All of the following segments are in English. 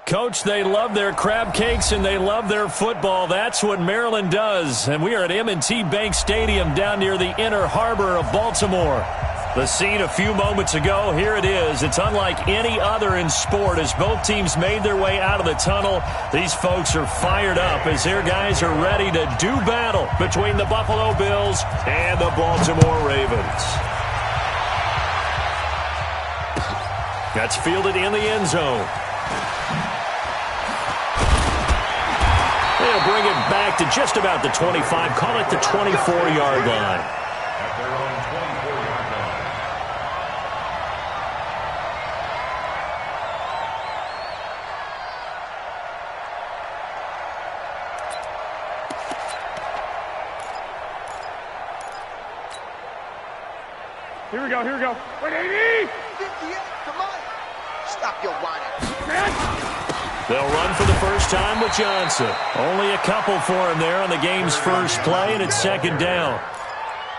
Coach, they love their crab cakes and they love their football. That's what Maryland does. And we are at M&T Bank Stadium down near the Inner Harbor of Baltimore. The scene a few moments ago, here it is. It's unlike any other in sport as both teams made their way out of the tunnel. These folks are fired up as their guys are ready to do battle between the Buffalo Bills and the Baltimore Ravens. That's fielded in the end zone. They'll bring it back to just about the 25, call it the 24-yard line. At their own 24-yard line. Here we go, here we go. 180! 58, come on. Stop your whining. They'll run for the first time with Johnson. Only a couple for him there on the game's first play, and it's second down.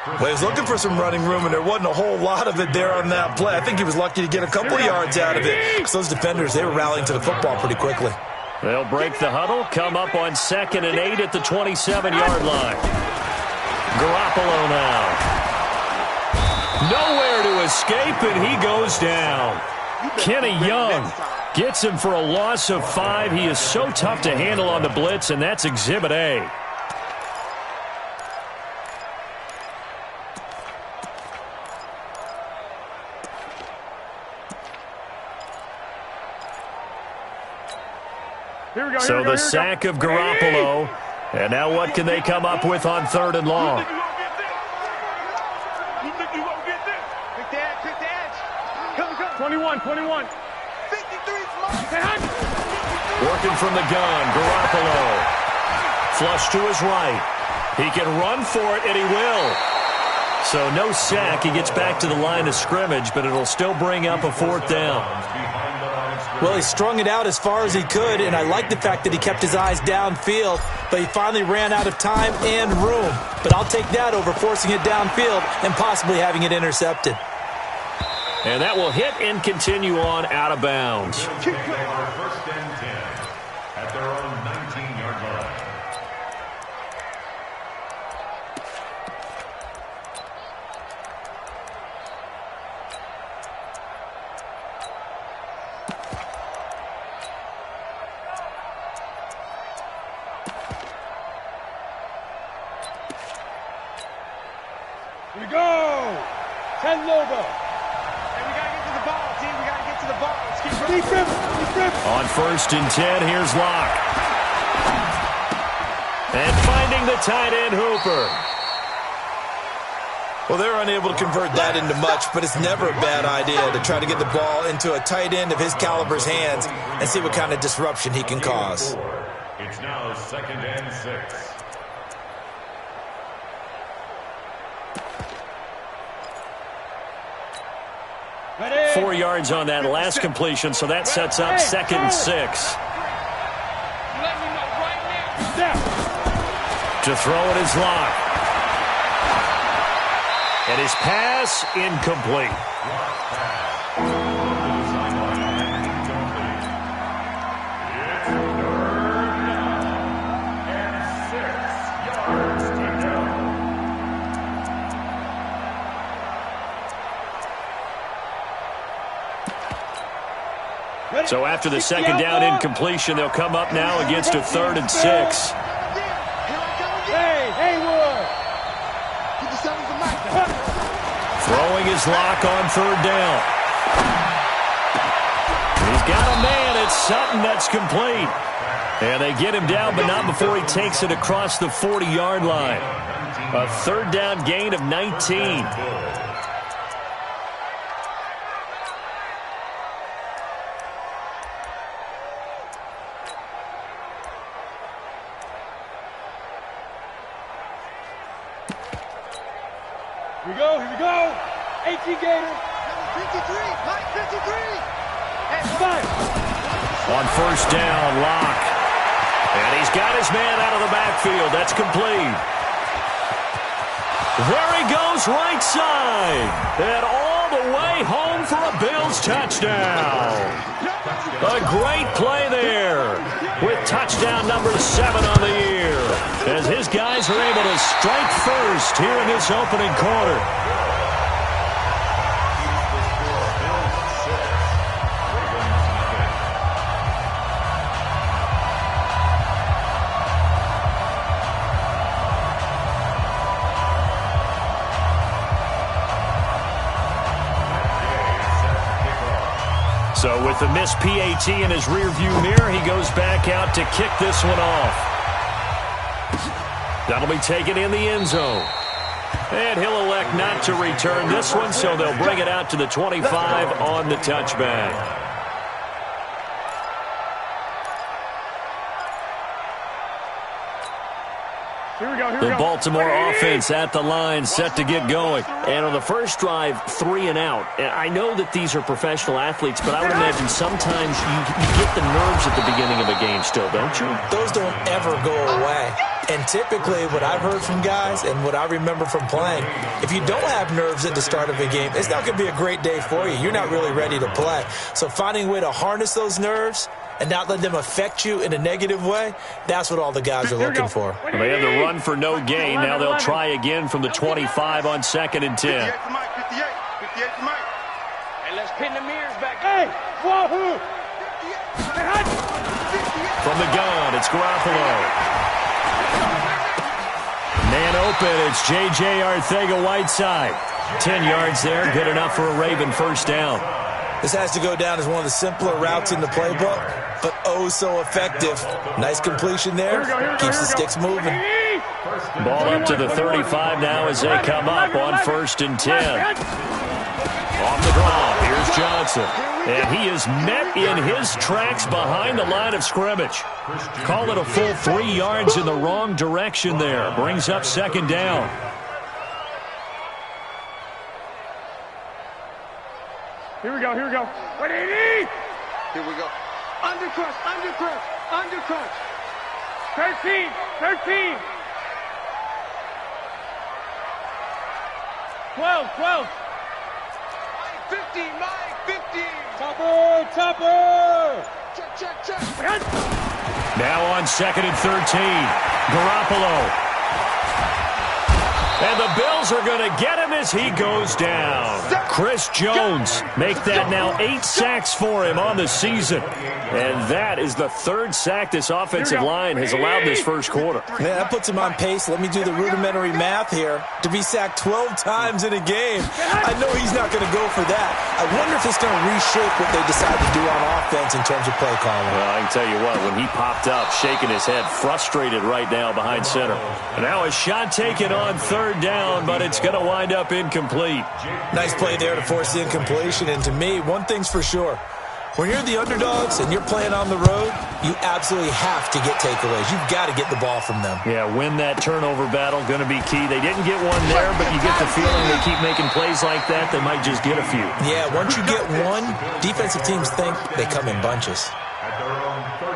Well, he was looking for some running room, and there wasn't a whole lot of it there on that play. I think he was lucky to get a couple of yards out of it, because those defenders, they were rallying to the football pretty quickly. They'll break the huddle, come up on 2nd and 8 at the 27-yard line. Garoppolo now. Nowhere to escape, and he goes down. Kenny Young gets him for a loss of 5. He is so tough to handle on the blitz, and that's Exhibit A. So the sack of Garoppolo. And now what can they come up with on 3rd and long? Quick the edge. Come. 21. 53 smart. Working from the gun, Garoppolo. Flush to his right. He can run for it, and he will. So no sack. He gets back to the line of scrimmage, but it'll still bring up a 4th down. Well, he strung it out as far as he could, and I like the fact that he kept his eyes downfield, but he finally ran out of time and room. But I'll take that over forcing it downfield and possibly having it intercepted. And that will hit and continue on out of bounds. First and 10 at their own 19-yard line. Here we go! 10 Lobo. On 1st and 10, here's Locke. And finding the tight end, Hooper. Well, they're unable to convert that into much, but it's never a bad idea to try to get the ball into a tight end of his caliber's hands and see what kind of disruption he can cause. It's now 2nd and 6. 4 yards on that last completion, so that sets up 2nd and 6. To throw it is Locke. And his pass incomplete. So after the 2nd down incompletion, they'll come up now against a 3rd and 6. Hey, Haywood! Throwing his Locke on 3rd down. He's got a man. It's Sutton that's complete. And they get him down, but not before he takes it across the 40-yard line. A 3rd down gain of 19. Here we go. 18 Gator. 53, Mike, 53. On 1st down, Locke. And he's got his man out of the backfield. That's complete. There he goes right side. And all the way home for a Bills touchdown. A great play there with touchdown number 7 on the year as his guys are able to strike first here in this opening quarter. So with the missed PAT in his rearview mirror, he goes back out to kick this one off. That'll be taken in the end zone. And he'll elect not to return this one, so they'll bring it out to the 25 on the touchback. The Baltimore offense at the line, set to get going. And on the first drive, 3 and out. And I know that these are professional athletes, but I would imagine sometimes you get the nerves at the beginning of a game still, don't you? Those don't ever go away. And typically what I've heard from guys and what I remember from playing, if you don't have nerves at the start of a game, it's not going to be a great day for you. You're not really ready to play. So finding a way to harness those nerves and not let them affect you in a negative way, that's what all the guys are looking for. They had the run for no gain. Now they'll try again from the 25 on 2nd and 10. 58 to Mike, 58 to Mike. Hey, let's pin the mirrors back. Hey, wahoo! From the gun, it's Garoppolo. Man open, it's J.J. Arcega-Whiteside. 10 yards there, good enough for a Raven first down. This has to go down as one of the simpler routes in the playbook, but oh so effective. Nice completion there. Keeps the sticks moving. Ball up to the 35 now as they come up on 1st and 10. Off the draw, here's Johnson. And he is met in his tracks behind the line of scrimmage. Call it a full 3 yards in the wrong direction there. Brings up 2nd down. Here we go, here we go. 180! Here we go. Undercrush, undercrush, undercrush. 13, 13. 12, 12. 50, Mike, 50. Topper, topper. Check, check, check. Now on 2nd and 13. Garoppolo. And the Bills are going to get him as he goes down. Chris Jones make that now 8 sacks for him on the season. And that is the 3rd sack this offensive line has allowed this first quarter. Man, that puts him on pace. Let me do the rudimentary math here. To be sacked 12 times in a game, I know he's not going to go for that. I wonder if it's going to reshape what they decide to do on offense in terms of play calling. Well, I can tell you what, when he popped up, shaking his head, frustrated right now behind center. And now a shot taken on 3rd down, but it's going to wind up incomplete. Nice play there to force the incompletion. And to me, one thing's for sure. When you're the underdogs and you're playing on the road, you absolutely have to get takeaways. You've got to get the ball from them. Yeah, win that turnover battle, going to be key. They didn't get one there, but you get the feeling they keep making plays like that, they might just get a few. Yeah, once you get one, defensive teams think they come in bunches.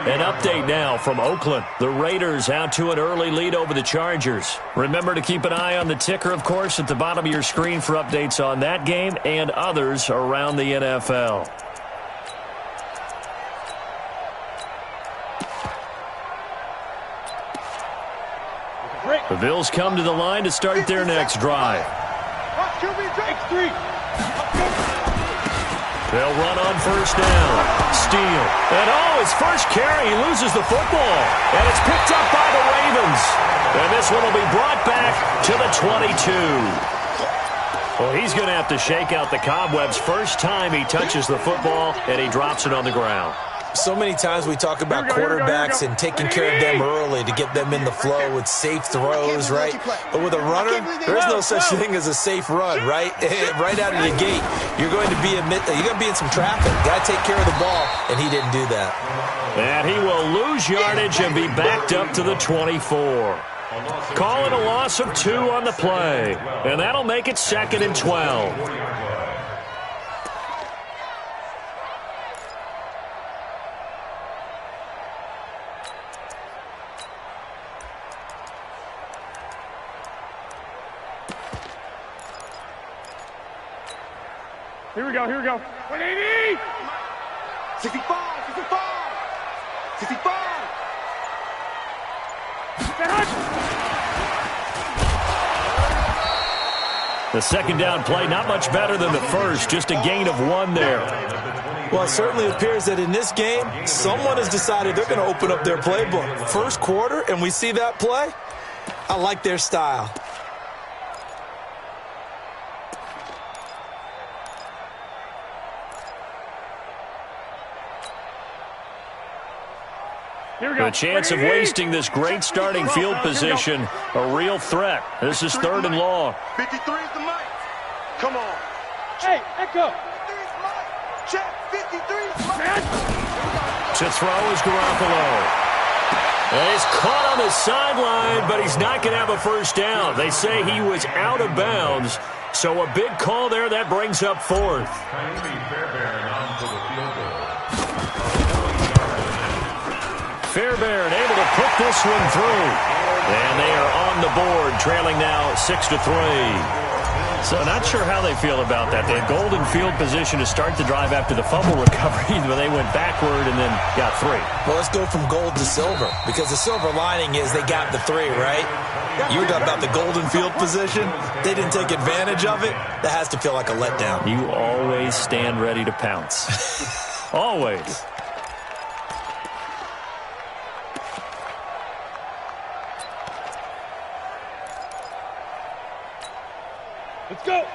An update now from Oakland. The Raiders out to an early lead over the Chargers. Remember to keep an eye on the ticker, of course, at the bottom of your screen for updates on that game and others around the NFL. The Bills come to the line to start their next drive. X3. They'll run on 1st down. Steele. And his first carry, he loses the football. And it's picked up by the Ravens. And this one will be brought back to the 22. Well, he's going to have to shake out the cobwebs first time he touches the football, and he drops it on the ground. So many times we talk about quarterbacks and taking care of them early to get them in the flow with safe throws, right? But with a runner, there's no such thing as a safe run, right? Right out of the gate, you're going to be in some traffic. Got to take care of the ball, and he didn't do that. And he will lose yardage and be backed up to the 24. Call it a loss of 2 on the play, and that'll make it 2nd and 12. Here we go. 180! 65! 65! The second down play, not much better than the first, just a gain of 1 there. Well, it certainly appears that in this game, someone has decided they're going to open up their playbook. First quarter, and we see that play. I like their style. The chance of wasting this great starting field position, a real threat. This is 3rd and long. 53 is the mic. Come on. Hey, Echo. 53 is the mic. Check. 53 is the mic. To throw is Garoppolo. And he's caught on the sideline, but he's not going to have a first down. They say he was out of bounds, so a big call there. That brings up 4th. Fairbairn able to put this one through. And they are on the board, trailing now 6-3. So not sure how they feel about that. They had golden field position to start the drive after the fumble recovery, but they went backward and then got 3. Well, let's go from gold to silver, because the silver lining is they got the 3, right? You were talking about the golden field position. They didn't take advantage of it. That has to feel like a letdown. You always stand ready to pounce. Always.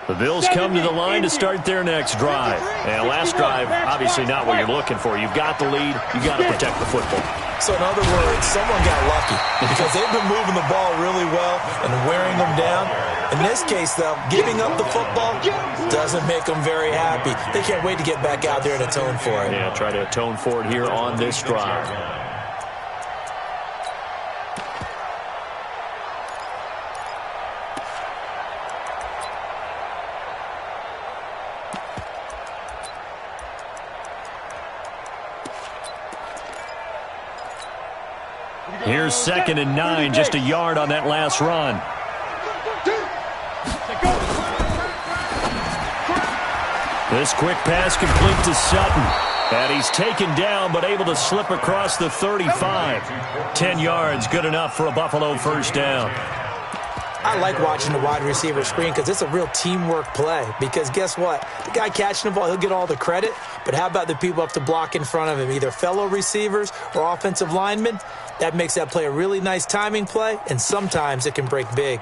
The Bills come to the line to start their next drive. And last drive, obviously not what you're looking for. You've got the lead. You've got to protect the football. So in other words, someone got lucky because they've been moving the ball really well and wearing them down. In this case, though, giving up the football doesn't make them very happy. They can't wait to get back out there and atone for it. Yeah, try to atone for it here on this drive. Here's 2nd and 9, just a yard on that last run. This quick pass complete to Sutton. And he's taken down, but able to slip across the 35. 10 yards, good enough for a Buffalo first down. I like watching the wide receiver screen because it's a real teamwork play. Because guess what? The guy catching the ball, he'll get all the credit. But how about the people up to block in front of him, either fellow receivers or offensive linemen? That makes that play a really nice timing play, and sometimes it can break big.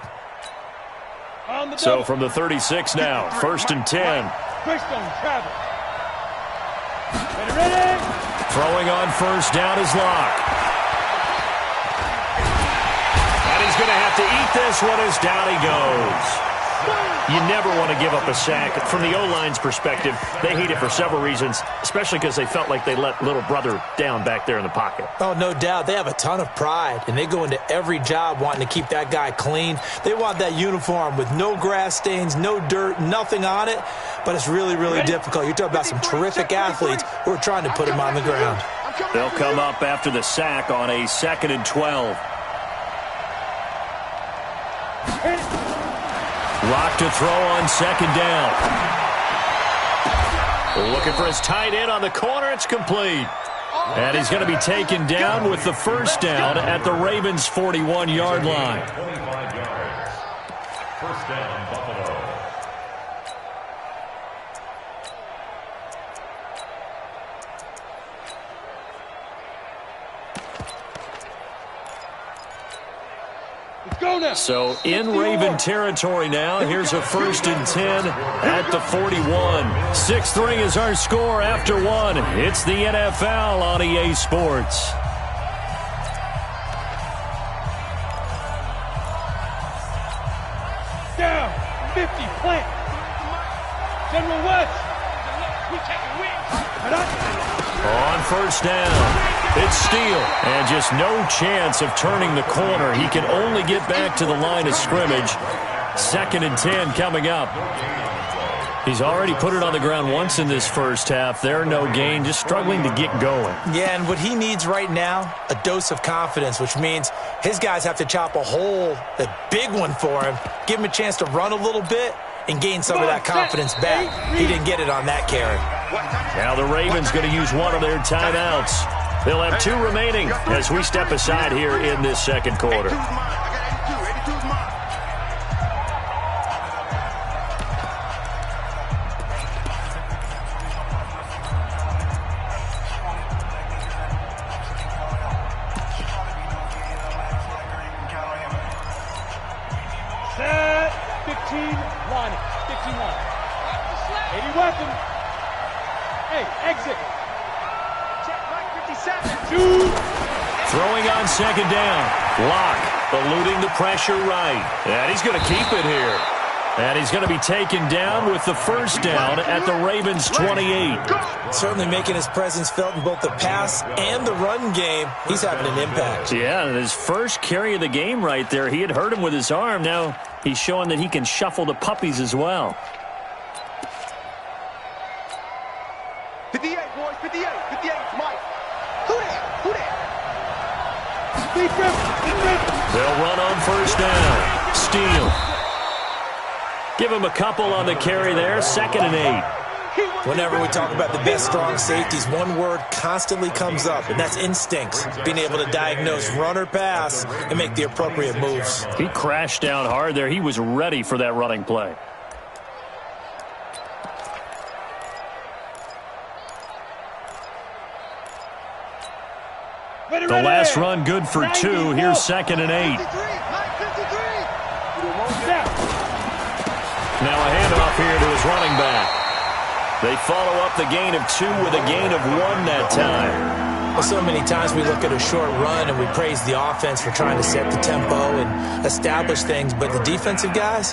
So from the 36 now, 1st and 10. Ready? Throwing on first down is Locke. And he's going to have to eat this one as down he goes. You never want to give up a sack. From the O-line's perspective, they hate it for several reasons, especially because they felt like they let little brother down back there in the pocket. Oh, no doubt. They have a ton of pride, and they go into every job wanting to keep that guy clean. They want that uniform with no grass stains, no dirt, nothing on it, but it's really, really difficult. You're talking about some terrific athletes who are trying to put him on the ground. They'll come up after the sack on a 2nd and 12. Lock to throw on 2nd down. Looking for his tight end on the corner. It's complete. And he's going to be taken down with the first down at the Ravens' 41-yard line. 25 yards. First down, Buffalo. So in Raven territory now. Here's a 1st and 10 at the 41. 6-3 is our score after 1. It's the NFL on EA Sports. Down, 50, plant. General West. We taking wings. On first down. It's Steele, and just no chance of turning the corner. He can only get back to the line of scrimmage. 2nd and 10 coming up. He's already put it on the ground once in this first half. There, no gain, just struggling to get going. Yeah, and what he needs right now, a dose of confidence, which means his guys have to chop a hole, a big one for him, give him a chance to run a little bit, and gain some of that confidence back. He didn't get it on that carry. Now the Ravens going to use one of their timeouts. They'll have 2 remaining as we step aside here in this second quarter. Set. 15 line. 15 line. 80 weapon. Hey, exit. Check right 57. 2. Throwing on second down. Lock eluding the pressure right. And he's going to keep it here. And he's going to be taken down with the first down at the Ravens' 28. Certainly making his presence felt in both the pass and the run game. He's having an impact. Yeah, and his first carry of the game right there, he had hurt him with his arm. Now he's showing that he can shuffle the puppies as well. 58, boys, 58, 58, Mike. Who there? Who there? They'll run on first down. Steele. Give him a couple on the carry there. 2nd and 8. Whenever we talk about the best strong safeties, one word constantly comes up, and that's instincts. Being able to diagnose run or pass and make the appropriate moves. He crashed down hard there. He was ready for that running play. The last run good for 2. Here's 2nd and 8. Now a handoff here to his running back. They follow up the gain of 2 with a gain of 1 that time. Well, so many times we look at a short run and we praise the offense for trying to set the tempo and establish things, but the defensive guys,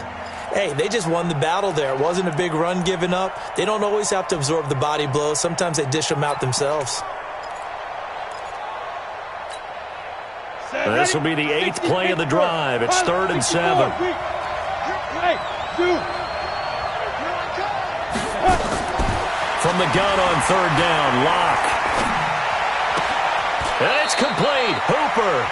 hey, they just won the battle there. It wasn't a big run given up. They don't always have to absorb the body blows. Sometimes they dish them out themselves. This will be the 8th play of the drive. It's 3rd and 7. From the gun on 3rd down, Lock. And it's complete. Hooper.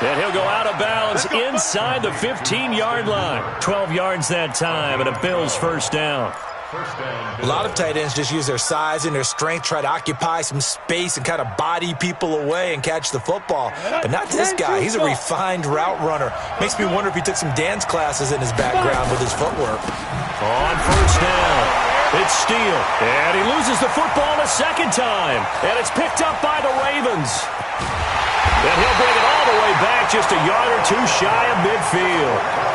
And he'll go out of bounds inside the 15-yard line. 12 yards that time, and a Bills first down. A lot of tight ends just use their size and their strength, try to occupy some space and kind of body people away and catch the football. But not this guy. He's a refined route runner. Makes me wonder if he took some dance classes in his background with his footwork. On first down, it's Steele. And he loses the football a second time. And it's picked up by the Ravens. And he'll bring it all the way back just a yard or 2 shy of midfield.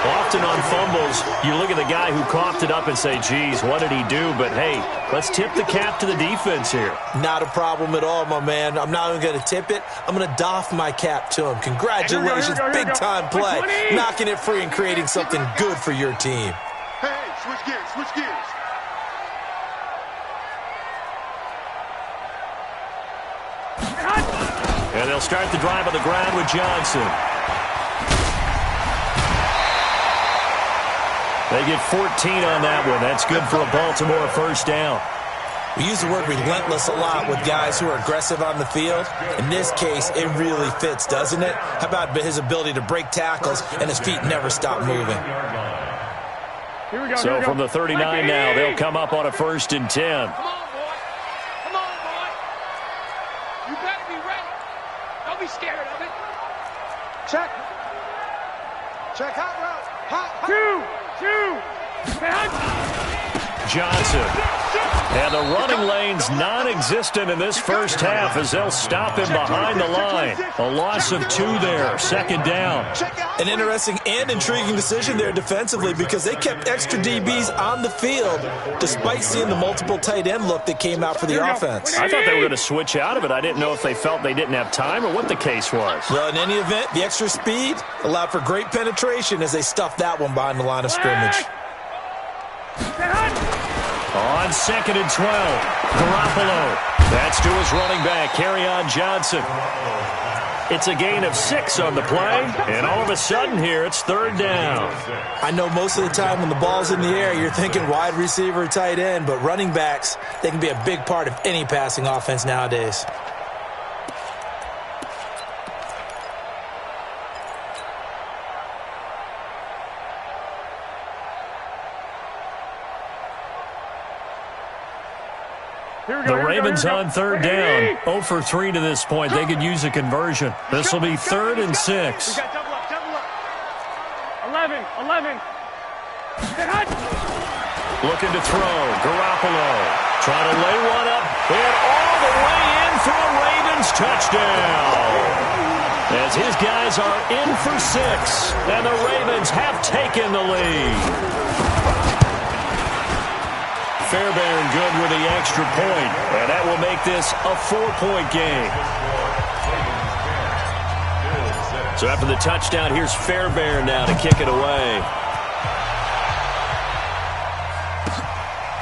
Often on fumbles, you look at the guy who coughed it up and say, geez, what did he do? But, hey, let's tip the cap to the defense here. Not a problem at all, my man. I'm not even going to tip it. I'm going to doff my cap to him. Congratulations, big-time play. Knocking it free and creating something good for your team. Hey, switch gears, switch gears. And they'll start the drive on the ground with Johnson. They get 14 on that one. That's good for a Baltimore first down. We use the word relentless a lot with guys who are aggressive on the field. In this case, it really fits, doesn't it? How about his ability to break tackles and his feet never stop moving? So from the 39 now, they'll come up on a 1st and 10. Come on, boy. Come on, boy. You better be ready. Don't be scared of it. Check. Check hot route. Hot. 2. Johnson. And the running lane's non-existent in this first half as they'll stop him behind the line. A loss of 2 there, 2nd down. An interesting and intriguing decision there defensively because they kept extra DBs on the field despite seeing the multiple tight end look that came out for the offense. I thought they were going to switch out of it. I didn't know if they felt they didn't have time or what the case was. Well, in any event, the extra speed allowed for great penetration as they stuffed that one behind the line of scrimmage. On 2nd and 12, Garoppolo. That's to his running back, Kerryon Johnson. It's a gain of 6 on the play, and all of a sudden here, it's 3rd down. I know most of the time when the ball's in the air, you're thinking wide receiver, tight end, but running backs, they can be a big part of any passing offense nowadays. The Ravens on third down. 0 for 3 to this point. They could use a conversion. This will be 3rd and 6. 11. Looking to throw. Garoppolo trying to lay one up. And all the way in for a Ravens touchdown. As his guys are in for 6. And the Ravens have taken the lead. Fairbairn good with the extra point, and that will make this a 4-point game. So after the touchdown, here's Fairbairn now to kick it away.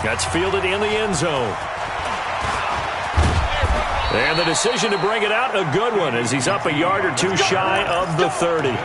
That's fielded in the end zone. And the decision to bring it out, a good one, as he's up a yard or two shy of the 30.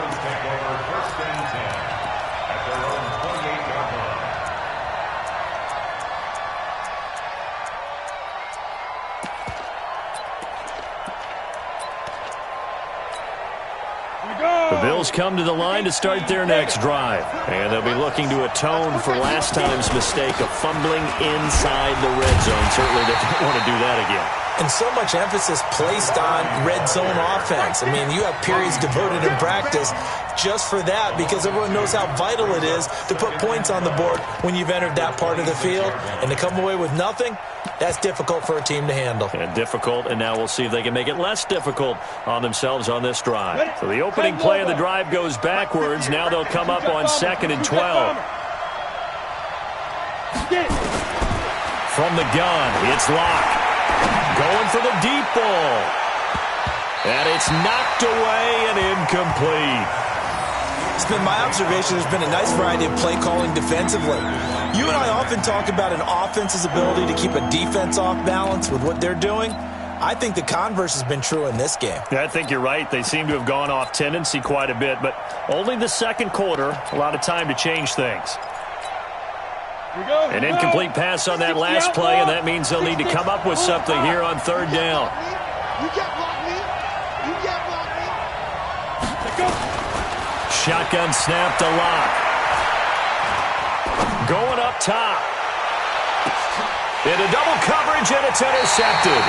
The Bills come to the line to start their next drive. And they'll be looking to atone for last time's mistake of fumbling inside the red zone. Certainly they don't want to do that again. And so much emphasis placed on red zone offense. I mean, you have periods devoted in practice just for that because everyone knows how vital it is to put points on the board when you've entered that part of the field. And to come away with nothing, that's difficult for a team to handle. And difficult, and now we'll see if they can make it less difficult on themselves on this drive. So the opening play of the drive goes backwards. Now they'll come up on 2nd and 12. From the gun, it's Locke. Going for the deep ball. And it's knocked away and incomplete. It's been my observation there's been a nice variety of play calling defensively. You and I often talk about an offense's ability to keep a defense off balance with what they're doing. I think the converse has been true in this game. Yeah, I think you're right. They seem to have gone off tendency quite a bit, but only the second quarter, a lot of time to change things. An incomplete pass on that last play, and that means they'll need to come up with something here on 3rd down. You can't block me. You can't block me. Let's go. Shotgun snap to Locke. Going up top. Into double coverage, and it's intercepted.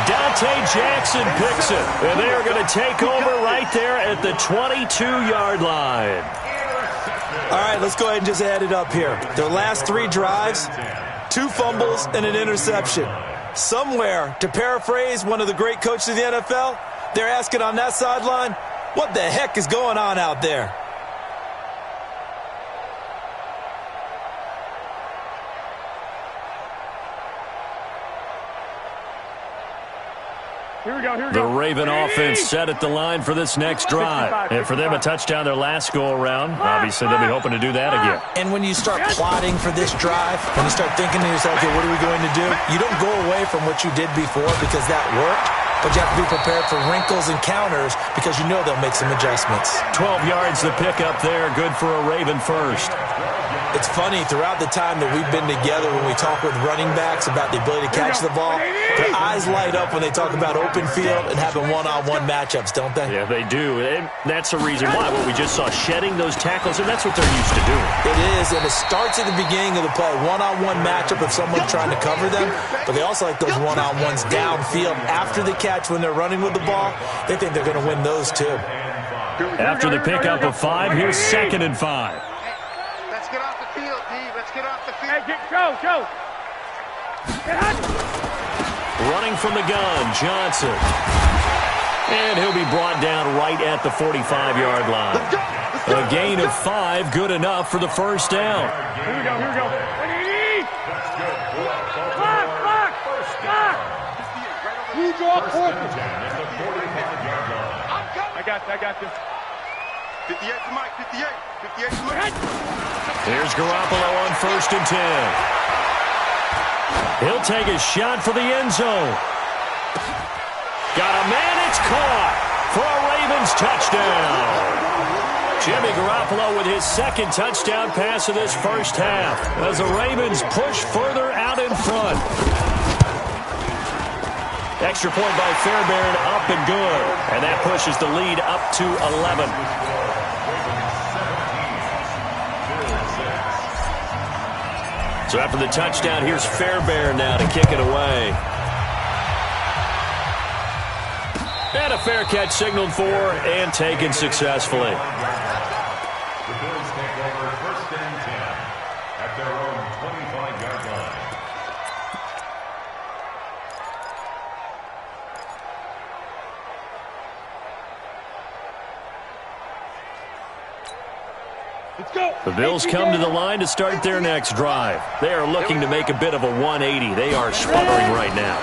Dante Jackson picks it, and they are going to take over right there at the 22-yard line. All right, let's go ahead and just add it up here. Their last 3 drives, 2 fumbles and an interception. Somewhere, to paraphrase one of the great coaches of the NFL, they're asking on that sideline, what the heck is going on out there? Here we go. The Raven offense set at the line for this next drive. And for them, a touchdown their last go-around. Obviously, they'll be hoping to do that again. And when you start plotting for this drive, when you start thinking to yourself, okay, what are we going to do? You don't go away from what you did before because that worked, but you have to be prepared for wrinkles and counters because you know they'll make some adjustments. 12 yards to pick up there. Good for a Raven first. It's funny, throughout the time that we've been together when we talk with running backs about the ability to catch the ball, their eyes light up when they talk about open field and having one-on-one matchups, don't they? Yeah, they do. And that's the reason why. What we just saw, shedding those tackles, and that's what they're used to doing. It is, and it starts at the beginning of the play. One-on-one matchup if someone's trying to cover them, but they also like those one-on-ones downfield after the catch when they're running with the ball. They think they're going to win those, too. After the pickup of 5, here's 2nd and 5. Let's get off the field, D. Let's get off the field. Hey, go. Running from the gun, Johnson. And he'll be brought down right at the 45-yard line. A gain of 5, good enough for the first down. Here we go. Block. You draw corner. I got this. 58 to Mike, 58 to Mike. Here's Garoppolo on 1st and 10. He'll take a shot for the end zone. Got a man, it's caught for a Ravens touchdown. Jimmy Garoppolo with his 2nd touchdown pass of this first half as the Ravens push further out in front. Extra point by Fairbairn, up and good. And that pushes the lead up to 11. So after the touchdown, here's Fairbairn now to kick it away. And a fair catch signaled for and taken successfully. The Bills take over 1st and 10 at their own 25-yard line. Let's go. The Bills come to the line to start their next drive. They are looking to make a bit of a 180. They are sputtering right now.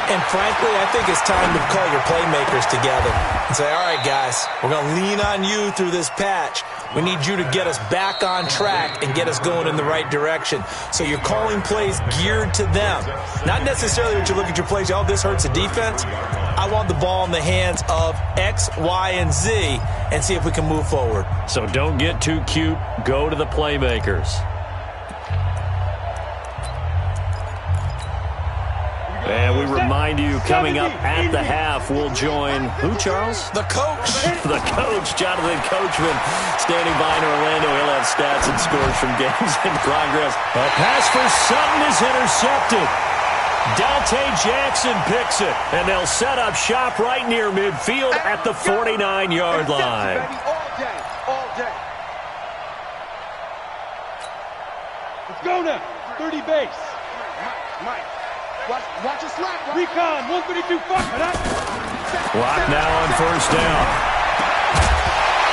And frankly, I think it's time to call your playmakers together and say, all right, guys, we're going to lean on you through this patch. We need you to get us back on track and get us going in the right direction. So you're calling plays geared to them. Not necessarily that you look at your plays, oh, this hurts the defense. I want the ball in the hands of X, Y, and Z and see if we can move forward. So don't get too cute. Go to the playmakers. And we remind you, coming up at the half, we'll join who, Charles? The coach. The coach, Jonathan Coachman, standing by in Orlando. He'll have stats and scores from games in progress. A pass for Sutton is intercepted. Dante Jackson picks it, and they'll set up shop right near midfield at the 49-yard line. All day, all day. Let's go now. 30 base. Mike. Watch a slap. Recon, 132, fuck it up. Clock now on 1st down.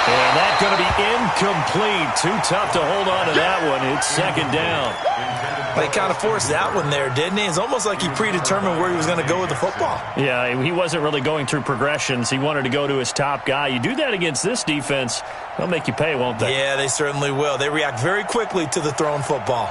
And that's going to be incomplete. Too tough to hold on to that one. It's 2nd down. But he kind of forced that one there, didn't he? It's almost like he predetermined where he was going to go with the football. Yeah, he wasn't really going through progressions. He wanted to go to his top guy. You do that against this defense, they'll make you pay, won't they? Yeah, they certainly will. They react very quickly to the thrown football.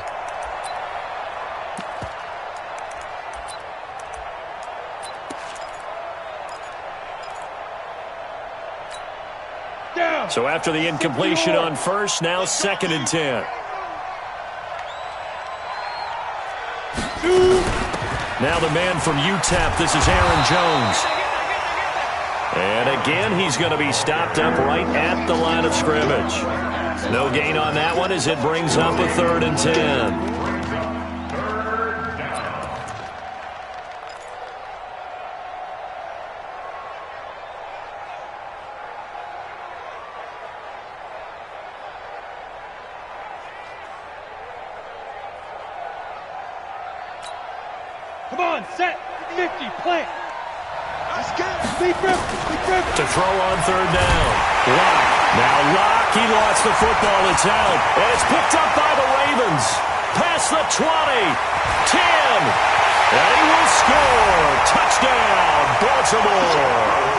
So after the incompletion on 1st, now 2nd and 10. Now the man from UTEP, this is Aaron Jones. And again, he's going to be stopped up right at the line of scrimmage. No gain on that one as it brings up a 3rd and 10. Come on, set. 50, plant. Let's go. Deep rip. To throw on 3rd down. Lock. Now Lock, he lost the football. It's out. And it's picked up by the Ravens. Past the 20. 10. And he will score. Touchdown, Baltimore.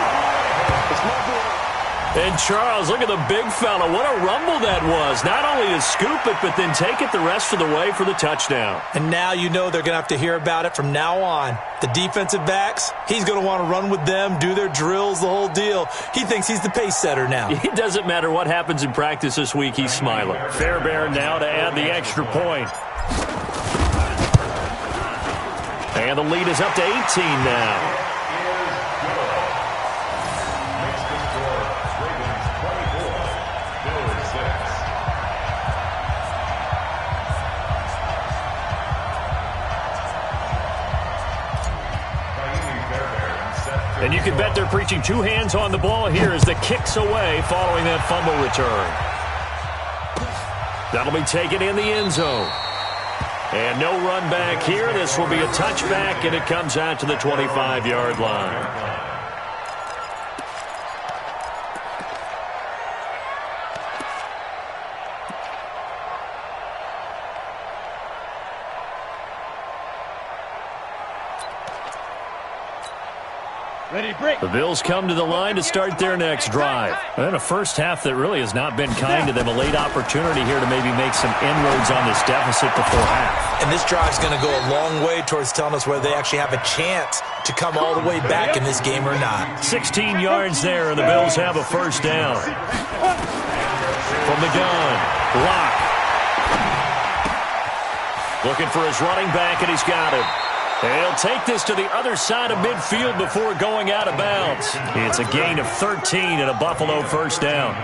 And Charles, look at the big fella. What a rumble that was. Not only to scoop it, but then take it the rest of the way for the touchdown. And now you know they're going to have to hear about it from now on. The defensive backs, he's going to want to run with them, do their drills, the whole deal. He thinks he's the pace setter now. It doesn't matter what happens in practice this week, he's smiling. Fairbairn now to add the extra point. And the lead is up to 18 now. And you can bet they're preaching 2 hands on the ball here as the kick's away following that fumble return. That'll be taken in the end zone. And no run back here. This will be a touchback, and it comes out to the 25-yard line. Ready, break. The Bills come to the line to start their next drive. And a first half that really has not been kind to them. A late opportunity here to maybe make some inroads on this deficit before half. And this drive's going to go a long way towards telling us whether they actually have a chance to come all the way back in this game or not. 16 yards there, and the Bills have a first down. From the gun, Lock. Looking for his running back, and he's got him. He'll take this to the other side of midfield before going out of bounds. It's a gain of 13 and a Buffalo first down.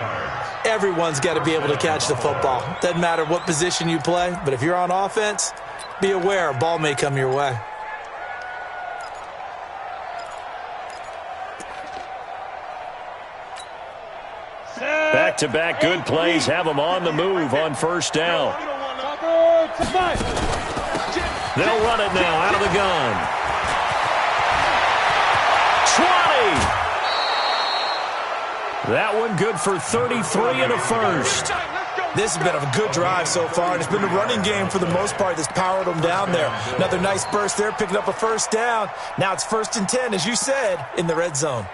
Everyone's got to be able to catch the football. Doesn't matter what position you play, but if you're on offense, be aware a ball may come your way. Back-to-back good plays have them on the move on first down. They'll run it now out of the gun. 20. That one good for 33 and a first. This has been a good drive so far, and it's been the running game for the most part that's powered them down there. Another nice burst there, picking up a first down. Now it's 1st and 10, as you said, in the red zone.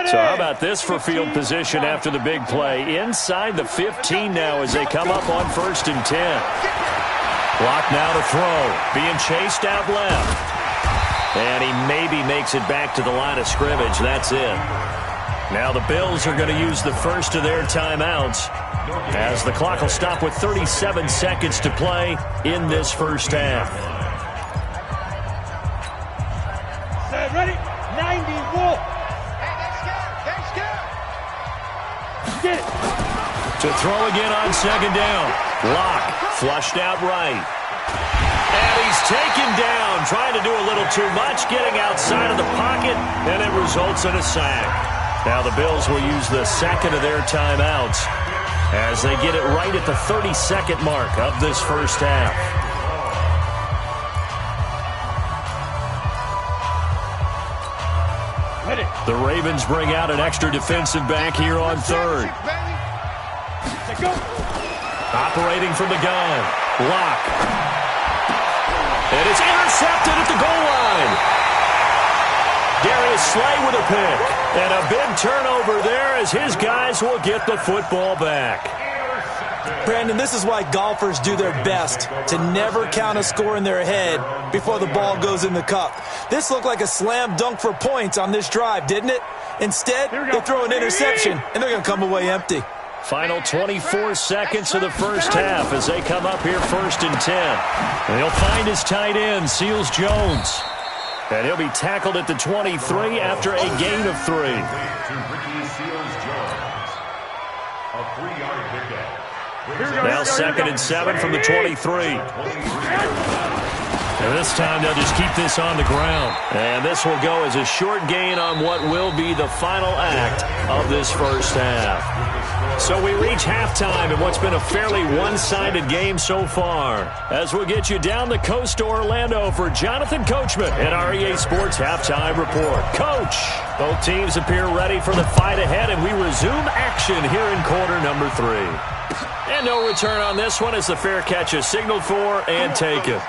So how about this for field position after the big play? Inside the 15 now as they come up on 1st and 10. Block now to throw. Being chased out left. And he maybe makes it back to the line of scrimmage. That's it. Now the Bills are going to use the first of their timeouts as the clock will stop with 37 seconds to play in this first half. Set, ready? 90, Wolf. Get it. To throw again on 2nd down. Lock flushed out right. And he's taken down, trying to do a little too much, getting outside of the pocket, and it results in a sack. Now the Bills will use the second of their timeouts as they get it right at the 32nd mark of this first half. The Ravens bring out an extra defensive back here on 3rd. Operating from the gun. Lock. And it's intercepted at the goal line. Darius Slay with a pick. And a big turnover there as his guys will get the football back. Brandon, this is why golfers do their best to never count a score in their head before the ball goes in the cup. This looked like a slam dunk for points on this drive, didn't it? Instead, they throw an interception, and they're going to come away empty. Final 24 seconds of the first half as they come up here 1st and 10. And he'll find his tight end, Seals Jones. And he'll be tackled at the 23 after a gain of 3. Now 2nd and 7 from the 23. And this time they'll just keep this on the ground. And this will go as a short gain on what will be the final act of this first half. So we reach halftime in what's been a fairly one-sided game so far. As we'll get you down the coast to Orlando for Jonathan Coachman at our EA Sports Halftime Report. Coach, both teams appear ready for the fight ahead, and we resume action here in quarter number 3. And no return on this one as the fair catch is signaled for and taken.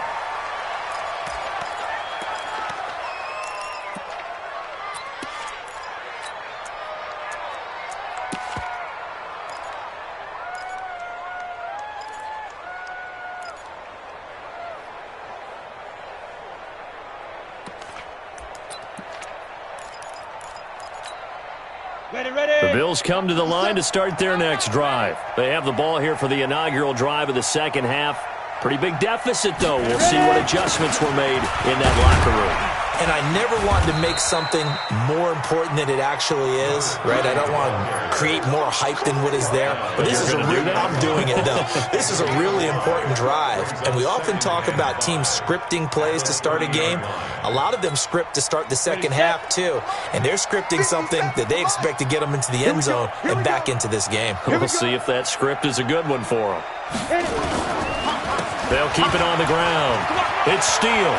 The Bills come to the line to start their next drive. They have the ball here for the inaugural drive of the second half. Pretty big deficit, though. We'll see what adjustments were made in that locker room. And I never want to make something more important than it actually is, right? I don't want to create more hype than what is there. But this is I'm doing it, though. This is a really important drive. And we often talk about teams scripting plays to start a game. A lot of them script to start the second half, too. And they're scripting something that they expect to get them into the end zone and back into this game. We'll see if that script is a good one for them. They'll keep it on the ground. It's Steele.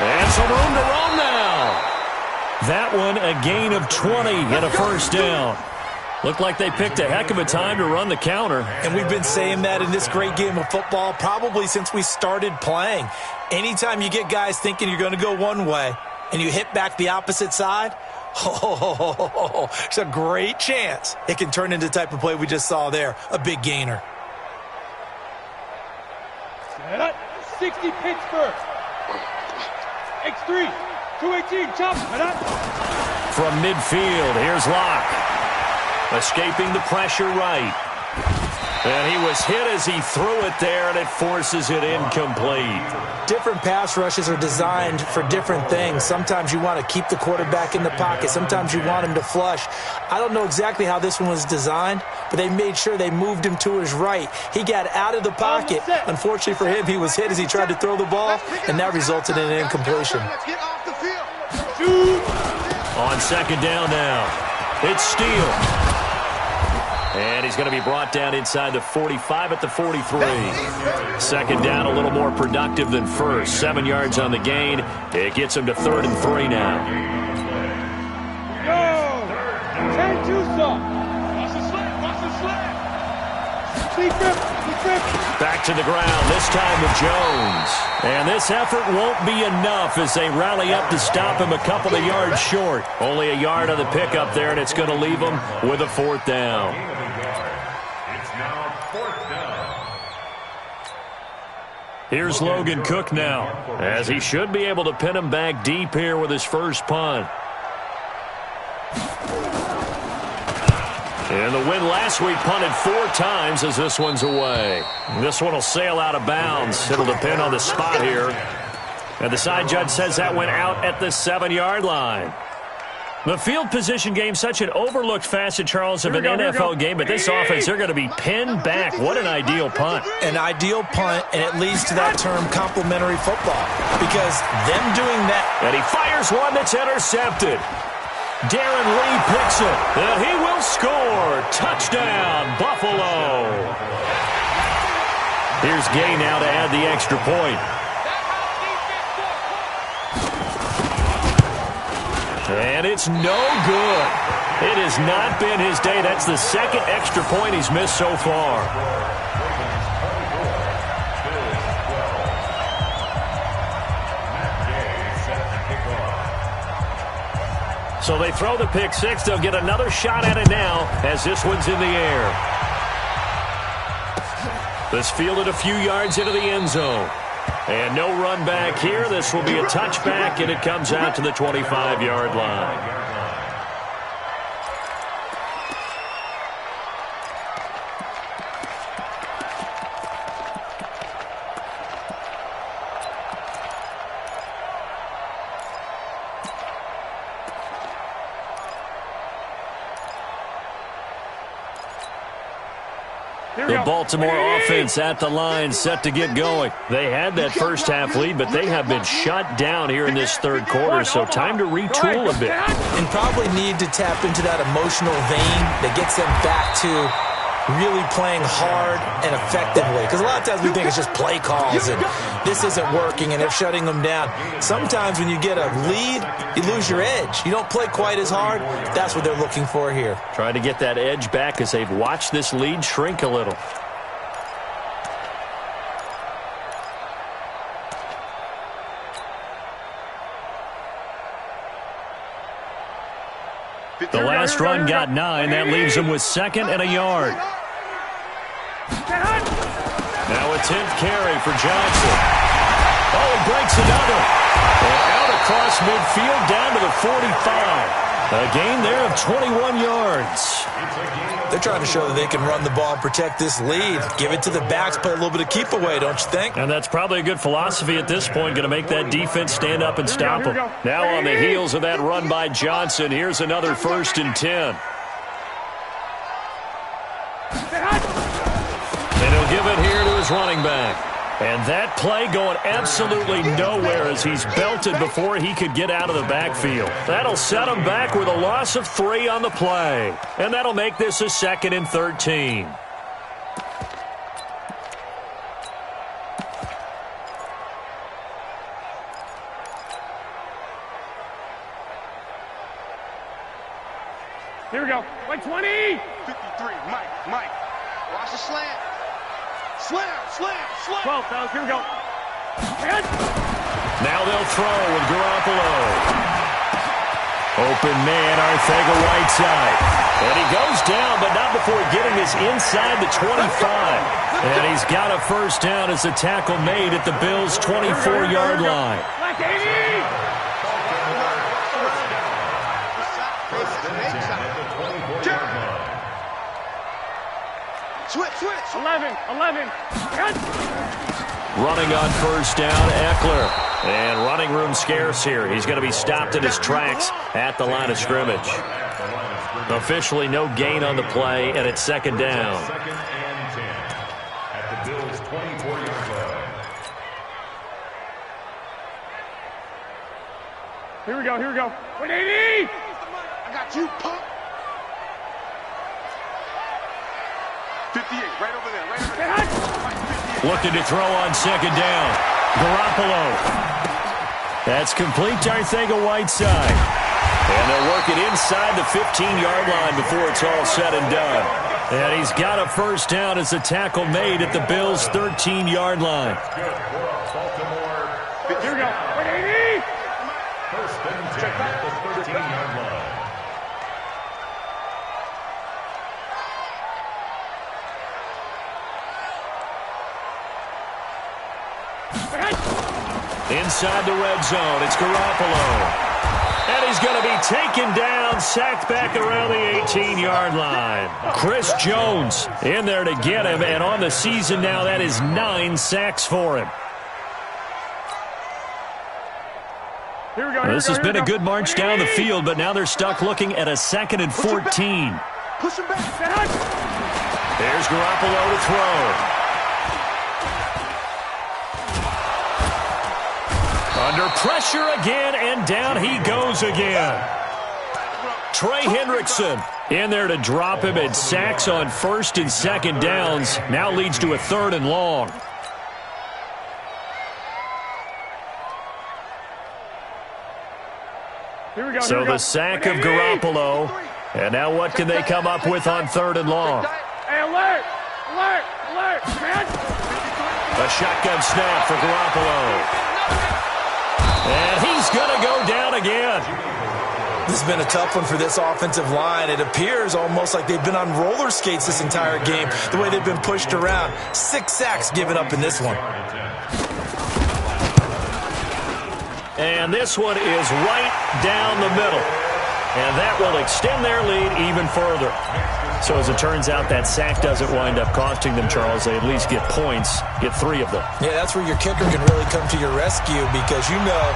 And some room to roam now. That one a gain of 20 and a first down. Looked like they picked a heck of a time to run the counter. And we've been saying that in this great game of football probably since we started playing. Anytime you get guys thinking you're going to go one way and you hit back the opposite side, it's a great chance it can turn into the type of play we just saw there, a big gainer. 60 Pittsburgh. X3, 218, chop. From midfield, here's Locke. Escaping the pressure right. And he was hit as he threw it there, and it forces it incomplete. Different pass rushes are designed for different things. Sometimes you want to keep the quarterback in the pocket. Sometimes you want him to flush. I don't know exactly how this one was designed, but they made sure they moved him to his right. He got out of the pocket. Unfortunately for him, he was hit as he tried to throw the ball, and that resulted in an incompletion. On second down now, it's Steele. And he's going to be brought down inside the 45 at the 43. Second down, a little more productive than first. 7 yards on the gain. It gets him to 3rd and 3 now. Go! 10-2 stop. Watch the slip. Watch the slip. Keep grip. Back to the ground, this time with Jones. And this effort won't be enough as they rally up to stop him a couple of yards short. Only a yard on the pickup there, and it's going to leave him with a 4th down. It's now 4th down. Here's Logan Cook now, as he should be able to pin him back deep here with his first punt. And the win last week punted 4 times as this one's away. This one will sail out of bounds. It'll depend on the spot here. And the side judge says that went out at the 7-yard line. The field position game, such an overlooked facet, Charles, of an NFL game, but this offense, they're going to be pinned back. What an ideal punt. An ideal punt, and it leads to that term complementary football, because them doing that. And he fires one that's intercepted. Darren Lee picks it, and he will score. Touchdown, Buffalo. Here's Gay now to add the extra point. And it's no good. It has not been his day. That's the 2nd extra point he's missed so far. So they throw the pick 6. They'll get another shot at it now as this one's in the air. This fielded a few yards into the end zone. And no run back here. This will be a touchback, and it comes out to the 25-yard line. The Baltimore offense at the line, set to get going. They had that first half lead, but they have been shut down here in this 3rd quarter, so time to retool a bit. And probably need to tap into that emotional vein that gets them back to really playing hard and effectively. Because a lot of times we think it's just play calls and this isn't working and they're shutting them down. Sometimes when you get a lead, you lose your edge. You don't play quite as hard. That's what they're looking for here. Trying to get that edge back as they've watched this lead shrink a little. The last run got 9. That leaves him with 2nd and a yard. Now a 10th carry for Johnson. Oh, he breaks another. And out across midfield down to the 45. A gain there of 21 yards. They're trying to show that they can run the ball and protect this lead. Give it to the backs, play a little bit of keep away, don't you think? And that's probably a good philosophy at this point, going to make that defense stand up and stop them. Now on the heels of that run by Johnson, here's another 1st and 10. And he'll give it here to his running back. And that play going absolutely nowhere as he's belted before he could get out of the backfield. That'll set him back with a loss of 3 on the play. And that'll make this a 2nd and 13. Here we go. Like 20. 53, Mike. Watch the slant. Slam. 12, fellas. Here we go. Now they'll throw with Garoppolo. Open man, Arcega-Whiteside. And he goes down, but not before getting this inside the 25. And he's got a 1st down as the tackle made at the Bills' 24-yard line. Like 80. Switch. 11. Running on first down, Eckler. And running room scarce here. He's going to be stopped in his tracks at the line of scrimmage. Officially no gain on the play, and it's second down. Second and 10 at the Bills' 24-yard line. Here we go. 180! I got you, punk. 58, right over there. Looking to throw on second down. Garoppolo. That's complete to Arcega-Whiteside. And they'll work it inside the 15-yard line before it's all said and done. And he's got a first down as the tackle made at the Bills' 13-yard line. Here we go. 180! First and 10 at the 13-yard line. Inside the red zone, it's Garoppolo. And he's going to be taken down, sacked back around the 18-yard line. Chris Jones in there to get him, and on the season now, that is 9 sacks for him. Here we go. This has been a good march down the field, but now they're stuck looking at a 2nd and 14. Push him back. There's Garoppolo to throw. Under pressure again, and down he goes again. Trey Hendrickson in there to drop him, and sacks on first and second downs. Now leads to a 3rd and long. Here we go. So the sack of Garoppolo. And now what can they come up with on 3rd and long? Hey, alert, man. A shotgun snap for Garoppolo. And he's going to go down again. This has been a tough one for this offensive line. It appears almost like they've been on roller skates this entire game, the way they've been pushed around. 6 sacks given up in this one. And this one is right down the middle. And that will extend their lead even further. So as it turns out, that sack doesn't wind up costing them, Charles. They at least get points, get 3 of them. Yeah, that's where your kicker can really come to your rescue, because you know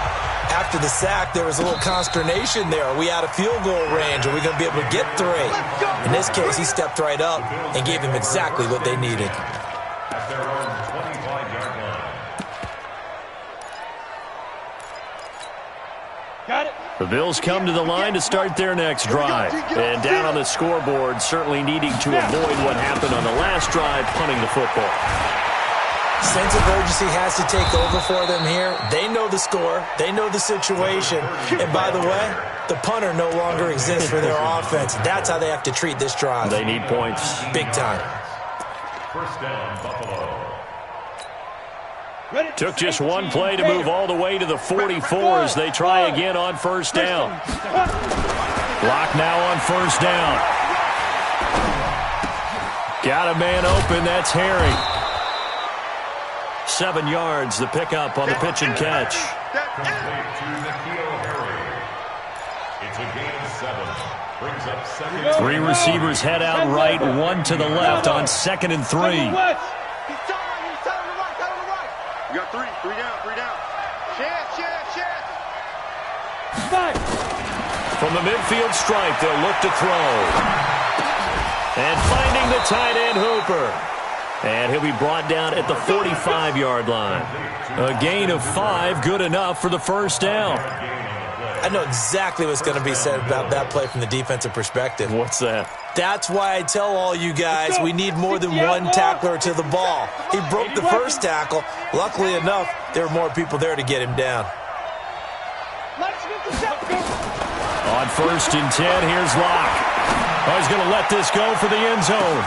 after the sack there was a little consternation there. Are we out of field goal range? Are we going to be able to get 3? In this case, he stepped right up and gave them exactly what they needed. At their own 25-yard line. Got it. The Bills come to the line to start their next drive. And down on the scoreboard, certainly needing to avoid what happened on the last drive, punting the football. Sense of urgency has to take over for them here. They know the score. They know the situation. And by the way, the punter no longer exists for their offense. That's how they have to treat this drive. They need points. Big time. First down, Buffalo. Took just one play to move all the way to the 44 as they try again on first down. Lock now on first down. Got a man open. That's Harry. 7 yards, the pickup on the pitch and catch. Complete to N'Keal Harry. It's a gain of 7. Brings up 2nd. 3 receivers head out right, 1 to the left on 2nd and 3. You got 3 down. Chance. From the midfield stripe, they'll look to throw. And finding the tight end, Hooper. And he'll be brought down at the 45-yard line. A gain of 5, good enough for the first down. I know exactly what's going to be said about that play from the defensive perspective. What's that? That's why I tell all you guys we need more than one tackler to the ball. He broke the first tackle. Luckily enough, there were more people there to get him down. On first and 10, here's Locke. Oh, he's going to let this go for the end zone.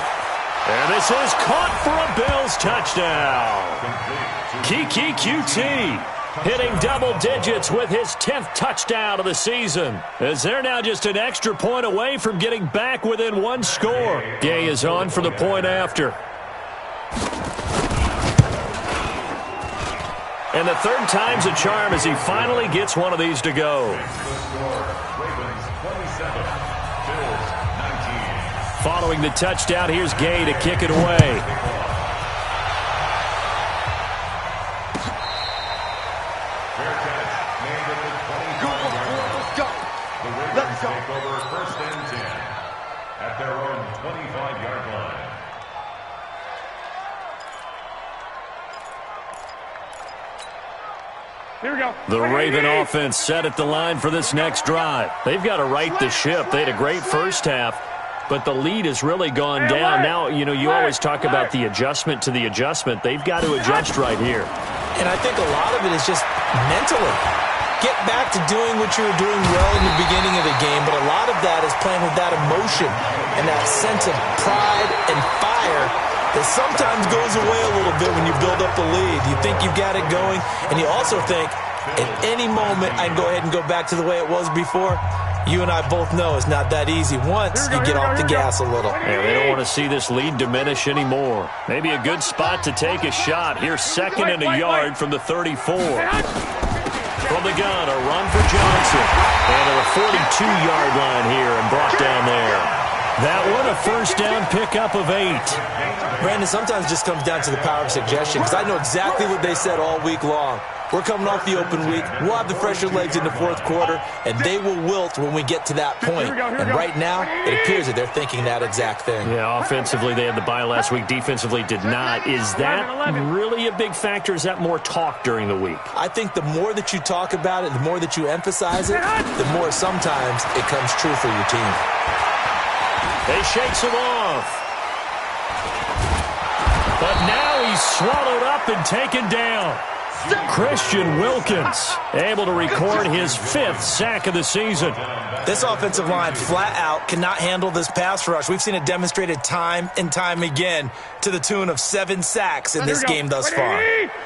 And this is caught for a Bills touchdown. Kiki QT hitting double digits with his 10th touchdown of the season, as they're now just an extra point away from getting back within 1 score. Gay is on for the point after. And the 3rd time's a charm as he finally gets one of these to go. Following the touchdown, here's Gay to kick it away. Let's go. Take over first and 10 at their own 25-yard line. Here we go. The Raven offense set at the line for this next drive. They've got to right the ship. They had a great first half, but the lead has really gone down. Now, you always talk about the adjustment to the adjustment. They've got to adjust right here. And I think a lot of it is just mentally. Get back to doing what you were doing well in the beginning of the game, but a lot of that is playing with that emotion and that sense of pride and fire that sometimes goes away a little bit when you build up the lead. You think you've got it going, and you also think at any moment I can go ahead and go back to the way it was before. You and I both know it's not that easy once you get off the gas a little. Yeah, they don't want to see this lead diminish anymore. Maybe a good spot to take a shot. Here's second and a yard from the 34. From the gun, a run for Johnson. And to the 42-yard line here and brought down there. That one, a first down pickup of 8. Brandon, sometimes it just comes down to the power of suggestion, because I know exactly what they said all week long. We're coming off the open week. We'll have the fresher legs in the fourth quarter, and they will wilt when we get to that point. And right now, it appears that they're thinking that exact thing. Yeah, offensively, they had the bye last week. Defensively, did not. Is that really a big factor? Is that more talk during the week? I think the more that you talk about it, the more that you emphasize it, the more sometimes it comes true for your team. They shakes him off. But now he's swallowed up and taken down. Christian Wilkins able to record his 5th sack of the season. This offensive line flat out cannot handle this pass rush. We've seen it demonstrated time and time again to the tune of 7 sacks in this game thus far.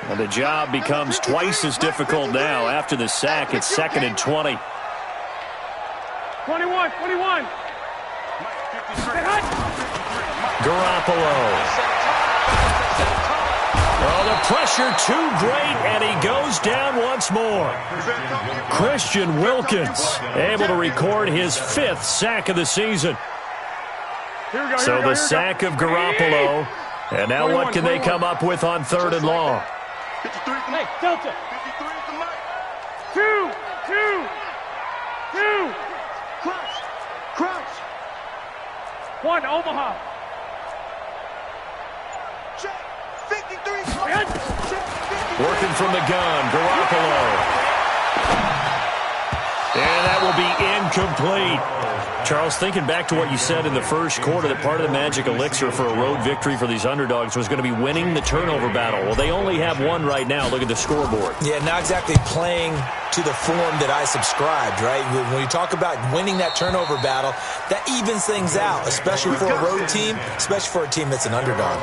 And the job becomes twice as difficult now. After the sack, it's 2nd and 20. 21. Garoppolo. Oh, the pressure too great, and he goes down once more. Christian Wilkins able to record his 5th sack of the season. So the sack of Garoppolo. And now what can they come up with on 3rd and long? Hey, Delta. 2. Crouch. 1, Omaha. Check. 53. Working from the gun, Garoppolo. And that will be incomplete. Charles, thinking back to what you said in the first quarter, that part of the magic elixir for a road victory for these underdogs was going to be winning the turnover battle. Well, they only have one right now. Look at the scoreboard. Yeah, not exactly playing to the form that I subscribed, right? When you talk about winning that turnover battle, that evens things out, especially for a road team, especially for a team that's an underdog.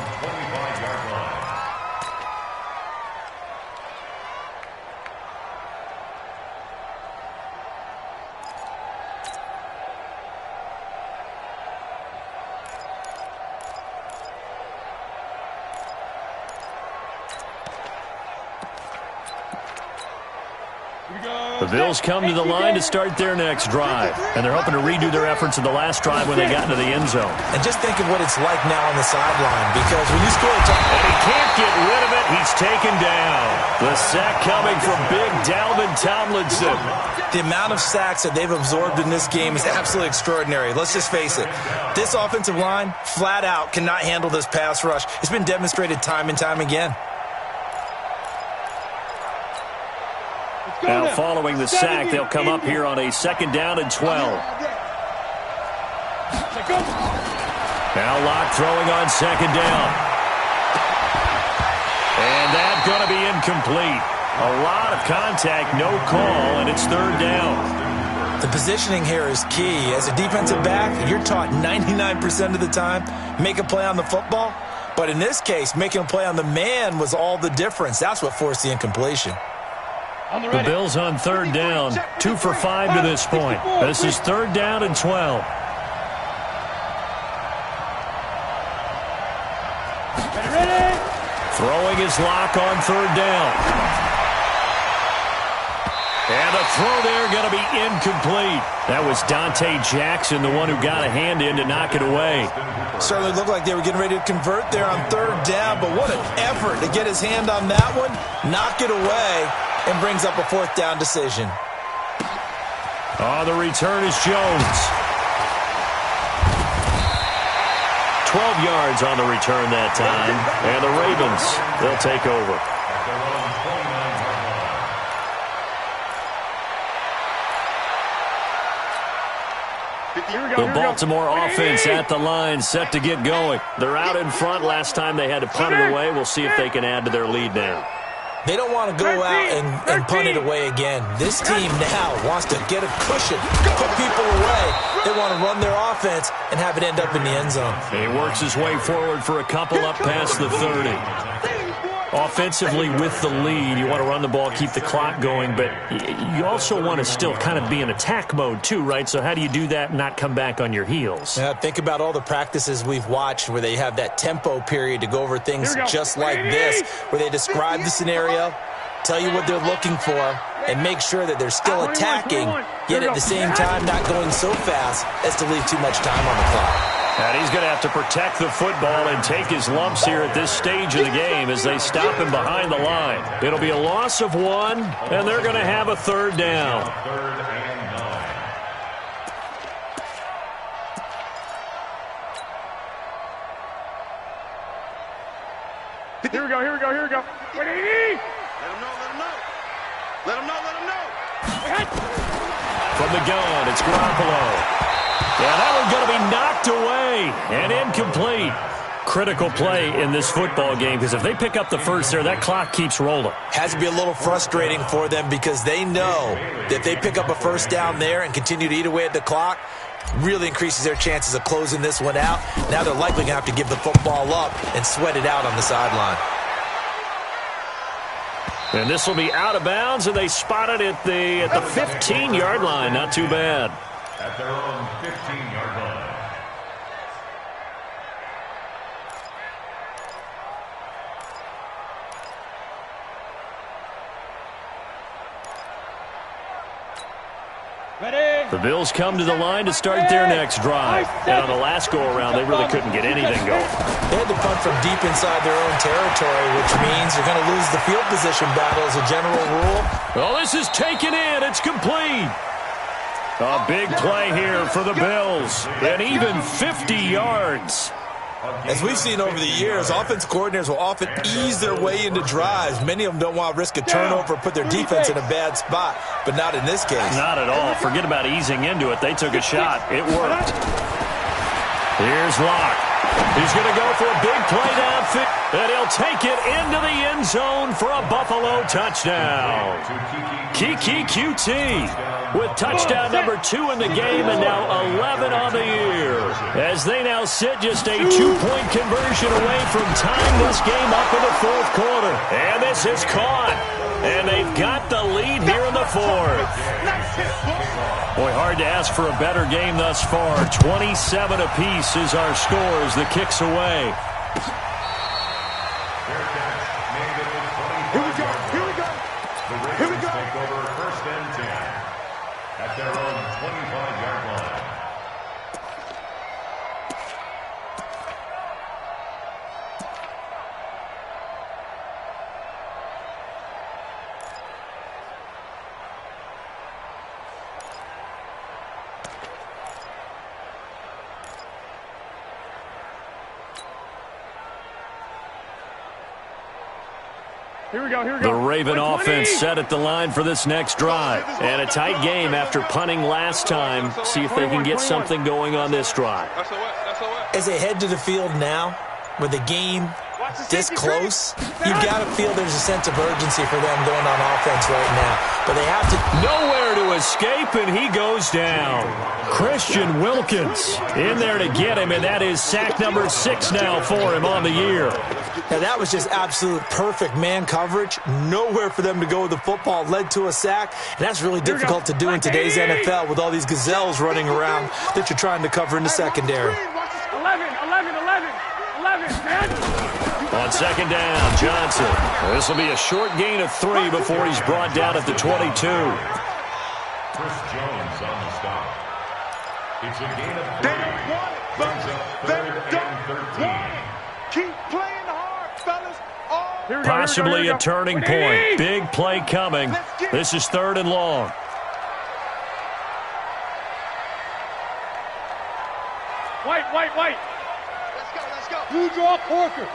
The Bills come to the line to start their next drive, and they're hoping to redo their efforts in the last drive when they got into the end zone. And just think of what it's like now on the sideline, because when you score a touchdown, and he can't get rid of it, he's taken down. The sack coming from big Dalvin Tomlinson. The amount of sacks that they've absorbed in this game is absolutely extraordinary. Let's just face it. This offensive line, flat out, cannot handle this pass rush. It's been demonstrated time and time again. Now, following the sack, they'll come up here on a 2nd down and 12. Now Locke throwing on 2nd down. And that's going to be incomplete. A lot of contact, no call, and it's 3rd down. The positioning here is key. As a defensive back, you're taught 99% of the time, make a play on the football. But in this case, making a play on the man was all the difference. That's what forced the incompletion. The Bills on 3rd down, 2 for 5 to this point. This is 3rd down and 12. Throwing his Lock on 3rd down. And the throw there going to be incomplete. That was Dante Jackson, the one who got a hand in to knock it away. Certainly looked like they were getting ready to convert there on third down, but what an effort to get his hand on that one, knock it away, and brings up a fourth down decision. On the return is Jones. 12 yards on the return that time. And the Ravens, they'll take over. The Baltimore offense at the line, set to get going. They're out in front. Last time they had to punt it away. We'll see if they can add to their lead now. They don't want to go out and punt it away again. This team now wants to get a cushion, put people away. They want to run their offense and have it end up in the end zone. He works his way forward for a couple up past the 30. Offensively with the lead, you want to run the ball, keep the clock going, but you also want to still kind of be in attack mode too, right? So how do you do that and not come back on your heels? Yeah, think about all the practices we've watched where they have that tempo period to go over things just like this, where they describe the scenario, tell you what they're looking for, and make sure that they're still attacking, yet at the same time not going so fast as to leave too much time on the clock. And he's going to have to protect the football and take his lumps here at this stage of the game as they stop him behind the line. It'll be a loss of 1, and they're going to have a third down. Here we go, here we go, here we go. Let him know, let him know. Let him know, let him know. From the gun, it's Garoppolo. Yeah, that one's going to be knocked away and incomplete. Critical play in this football game because if they pick up the first there, that clock keeps rolling. Has to be a little frustrating for them because they know that if they pick up a first down there and continue to eat away at the clock, really increases their chances of closing this one out. Now they're likely going to have to give the football up and sweat it out on the sideline. And this will be out of bounds, and they spot it at the 15-yard line. Not too bad. At their own 15-yard line. The Bills come to the line to start their next drive. And on the last go-around, they really couldn't get anything going. They had to punt from deep inside their own territory, which means you're going to lose the field position battle as a general rule. Well, this is taken in. It's complete. A big play here for the Bills. And even 50 yards. As we've seen over the years, offense coordinators will often ease their way into drives. Many of them don't want to risk a turnover or put their defense in a bad spot, but not in this case. Not at all. Forget about easing into it. They took a shot. It worked. Here's Locke. He's going to go for a big play downfield, and he'll take it into the end zone for a Buffalo touchdown. Kiki QT with touchdown number 2 in the game and now 11 on the year. As they now sit just a 2-point conversion away from tying this game up in the fourth quarter. And this is caught. And they've got the lead here in the fourth. Boy, hard to ask for a better game thus far. 27 apiece is our score as the kick's away. Here we go, here we go. The Ravens take over first and 10 at their own 25-yard line. Here we go, here we go. The Raven offense set at the line for this next drive. And a tight game after punting last time. See if they can get something going on this drive. As they head to the field now, with the game this close, you've got to feel there's a sense of urgency for them going on offense right now. But they have to... Nowhere to escape, and he goes down. Christian Wilkins in there to get him, and that is sack number 6 now for him on the year. Now, that was just absolute perfect man coverage. Nowhere for them to go with the football. Led to a sack, and that's really difficult to do in today's NFL with all these gazelles running around that you're trying to cover in the secondary. 11, man. On second down, Johnson. This will be a short gain of 3 before he's brought down at the 22. Chris Jones on the stop. It's a gain of 3. They don't want it, Brings up they 3rd don't and 13. want it. Keep playing hard, fellas. All Possibly a turning point. Big play coming. This is 3rd and long. White. Let's go. Blue draw Porker.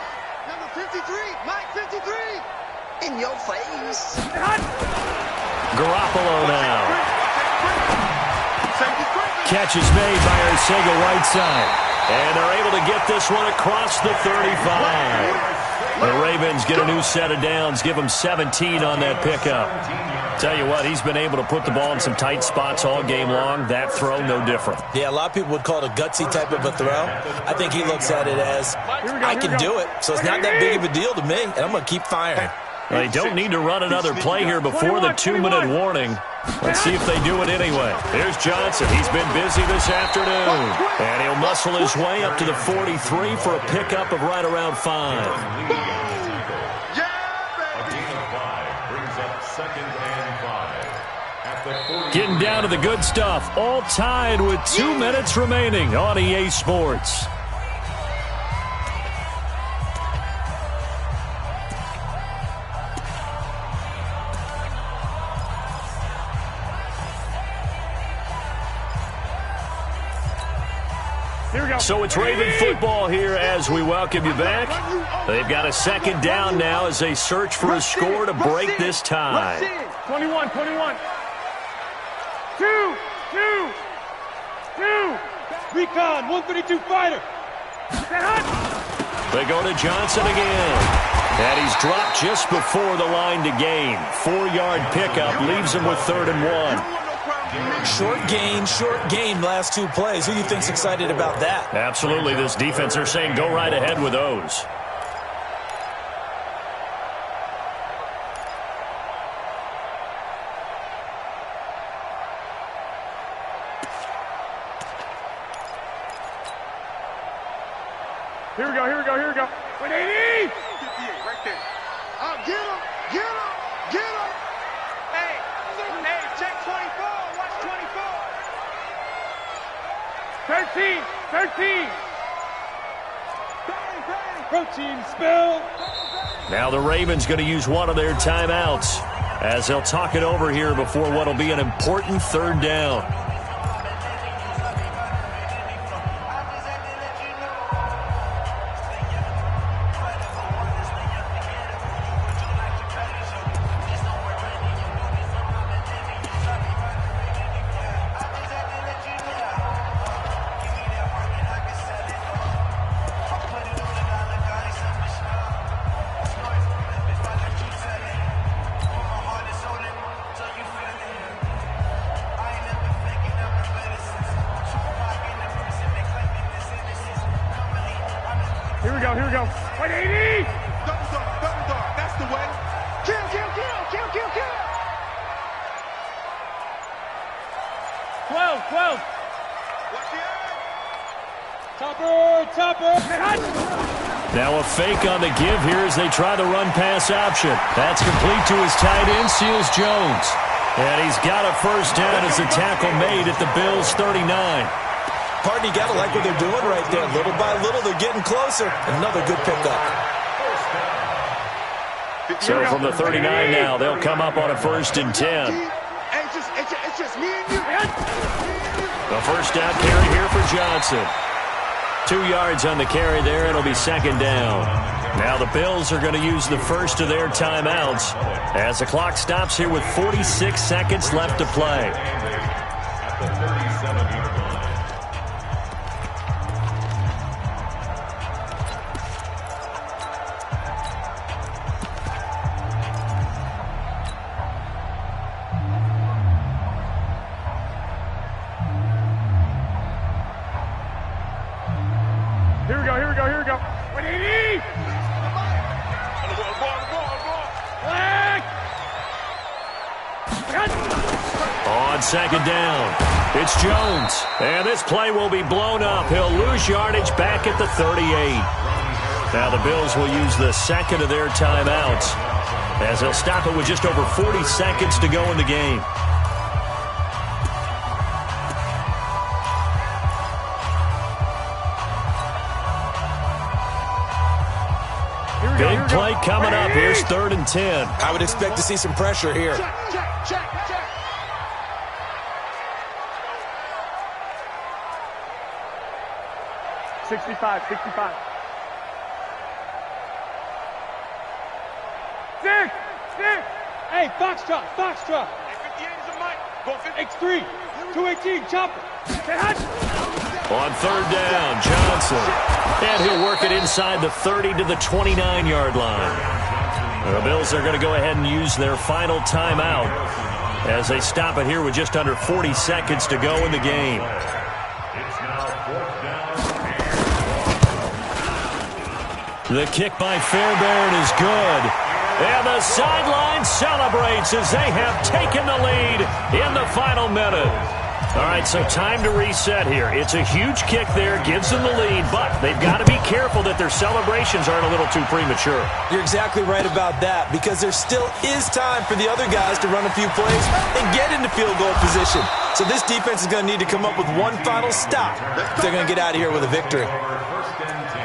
Number 53, Mike 53. In your face. Garoppolo now. Catch is made by Arcega Whiteside. And they're able to get this one across the 35. The Ravens get a new set of downs, give them 17 on that pickup. Tell you what, he's been able to put the ball in some tight spots all game long. That throw, no different. Yeah, a lot of people would call it a gutsy type of a throw. I think he looks at it as, I can do it, so it's not that big of a deal to me, and I'm going to keep firing. They don't need to run another play here before the 2-minute warning. Let's see if they do it anyway. Here's Johnson. He's been busy this afternoon. And he'll muscle his way up to the 43 for a pickup of right around 5. A gain of 5 brings up 2nd and 5. At the 40. Getting down to the good stuff. All tied with 2 minutes remaining on EA Sports. So it's Raven football here as we welcome you back. They've got a 2nd down now as they search for a score to break this tie. 21. 2. Recon, 132 fighter. They go to Johnson again. And he's dropped just before the line to gain. 4-yard pickup leaves him with 3rd and 1. Short gain, last 2 plays. Who do you think's excited about that? Absolutely. This defense, they're saying go right ahead with those. Here we go. 180. 58 right there. Get him. Hey, check 24. Watch 24. 13. Protein spill. Now the Ravens going to use one of their timeouts as they'll talk it over here before what will be an important 3rd down. Here we go. 180. Double dog. That's the way. Kill. 12. Watch the eye. Topper. Now a fake on the give here as they try the run-pass option. That's complete to his tight end, Seals Jones. And he's got a 1st down as the tackle made at the Bills' 39. Partner, you got to like what they're doing right there. Little by little, they're getting closer. Another good pickup. So from the 39 now, they'll come up on a 1st and 10. It's just me and you. The 1st down carry here for Johnson. 2 yards on the carry there. It'll be 2nd down. Now the Bills are going to use the first of their timeouts as the clock stops here with 46 seconds left to play. At the 37-yard line. Here we go. 180. Black. On 2nd down, it's Jones. And this play will be blown up. He'll lose yardage back at the 38. Now the Bills will use the 2nd of their timeouts as they'll stop it with just over 40 seconds to go in the game. Big play coming up. Here's 3rd and 10. I would expect to see some pressure here. Check. 65. 6. Hey, Foxtrot. Hey, 58 is a mic. Go 50. X3. 218, chopper. On 3rd down, Johnson. And he'll work it inside the 30 to the 29-yard line. The Bills are going to go ahead and use their final timeout as they stop it here with just under 40 seconds to go in the game. It's now 4th down. The kick by Fairbairn is good. And the sideline celebrates as they have taken the lead in the final minute. All right, so time to reset here. It's a huge kick there, gives them the lead, but they've got to be careful that their celebrations aren't a little too premature. You're exactly right about that, because there still is time for the other guys to run a few plays and get into field goal position. So this defense is going to need to come up with one final stop if they're going to get out of here with a victory. 1st and 10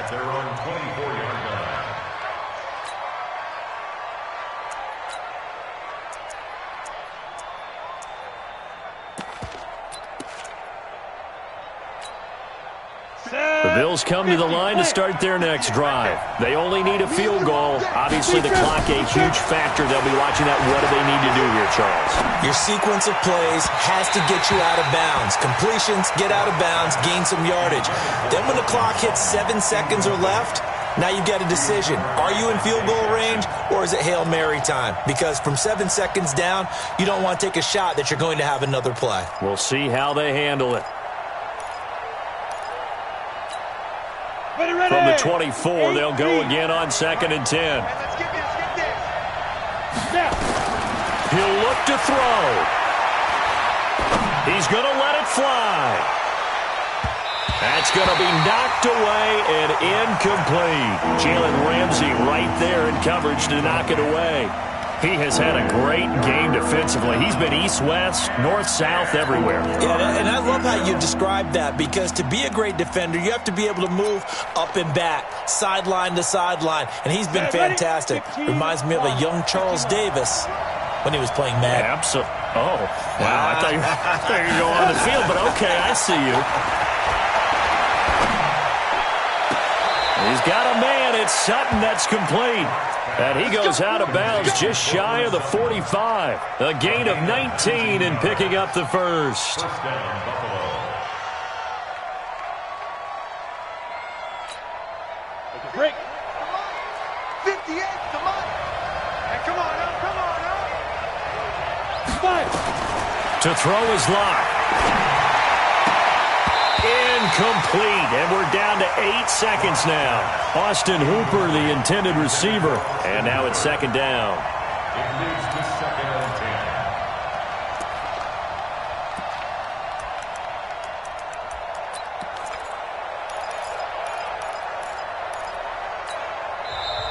at their own 24-yard line. The Bills come to the line to start their next drive. They only need a field goal. Obviously, the clock a huge factor. They'll be watching that. What do they need to do here, Charles? Your sequence of plays has to get you out of bounds. Completions, get out of bounds, gain some yardage. Then when the clock hits 7 seconds or left, now you've got a decision. Are you in field goal range, or is it Hail Mary time? Because from 7 seconds down, you don't want to take a shot that you're going to have another play. We'll see how they handle it. From the 24, they'll go again on 2nd and 10. Let's get this. He'll look to throw. He's going to let it fly. That's going to be knocked away and incomplete. Jalen Ramsey right there in coverage to knock it away. He has had a great game defensively. He's been east-west, north-south, everywhere. Yeah, and I love how you describe that, because to be a great defender, you have to be able to move up and back, sideline to sideline, and he's been fantastic. Reminds me of a young Charles Davis when he was playing Madden. Absolutely. Oh, wow. I thought you were going on the field, but okay, I see you. He's got a man. It's Sutton that's complete. And he goes out of bounds just shy of the 45. A gain of 19 and picking up the first. 1st down, Buffalo. Break. 58, come on. Hey, come on now. 5. To throw is locked. Incomplete, and we're down to 8 seconds now. Austin Hooper, the intended receiver, and now it's 2nd down. It moves to 2nd and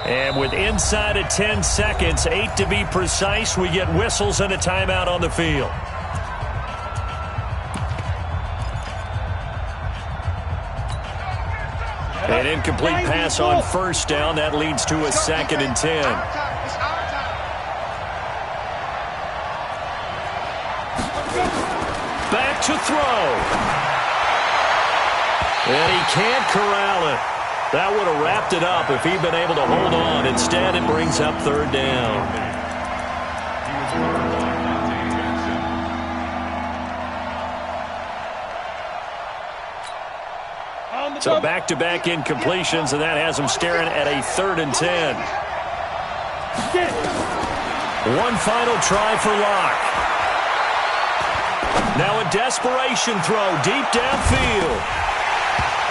10. And with inside of 10 seconds, 8 to be precise, we get whistles and a timeout on the field. An incomplete pass on 1st down. That leads to a 2nd and 10. It's our time. Back to throw. And he can't corral it. That would have wrapped it up if he'd been able to hold on. Instead, it brings up 3rd down. He was covered by Monte Jackson. So back-to-back incompletions, and that has him staring at a 3rd and 10. One final try for Locke. Now a desperation throw deep downfield.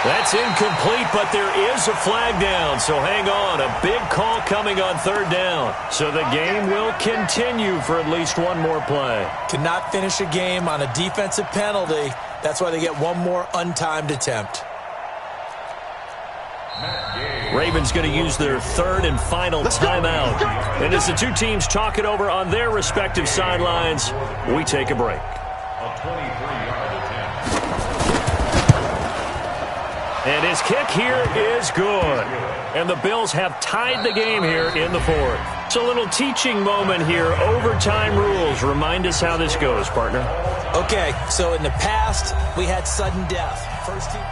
That's incomplete, but there is a flag down, so hang on. A big call coming on 3rd down. So the game will continue for at least one more play. Cannot finish a game on a defensive penalty. That's why they get one more untimed attempt. Ravens going to use their 3rd and final timeout. And as the two teams talk it over on their respective sidelines, we take a break. A 23-yard attempt. And his kick here is good. And the Bills have tied the game here in the fourth. It's a little teaching moment here. Overtime rules. Remind us how this goes, partner. Okay, so in the past, we had sudden death. First team.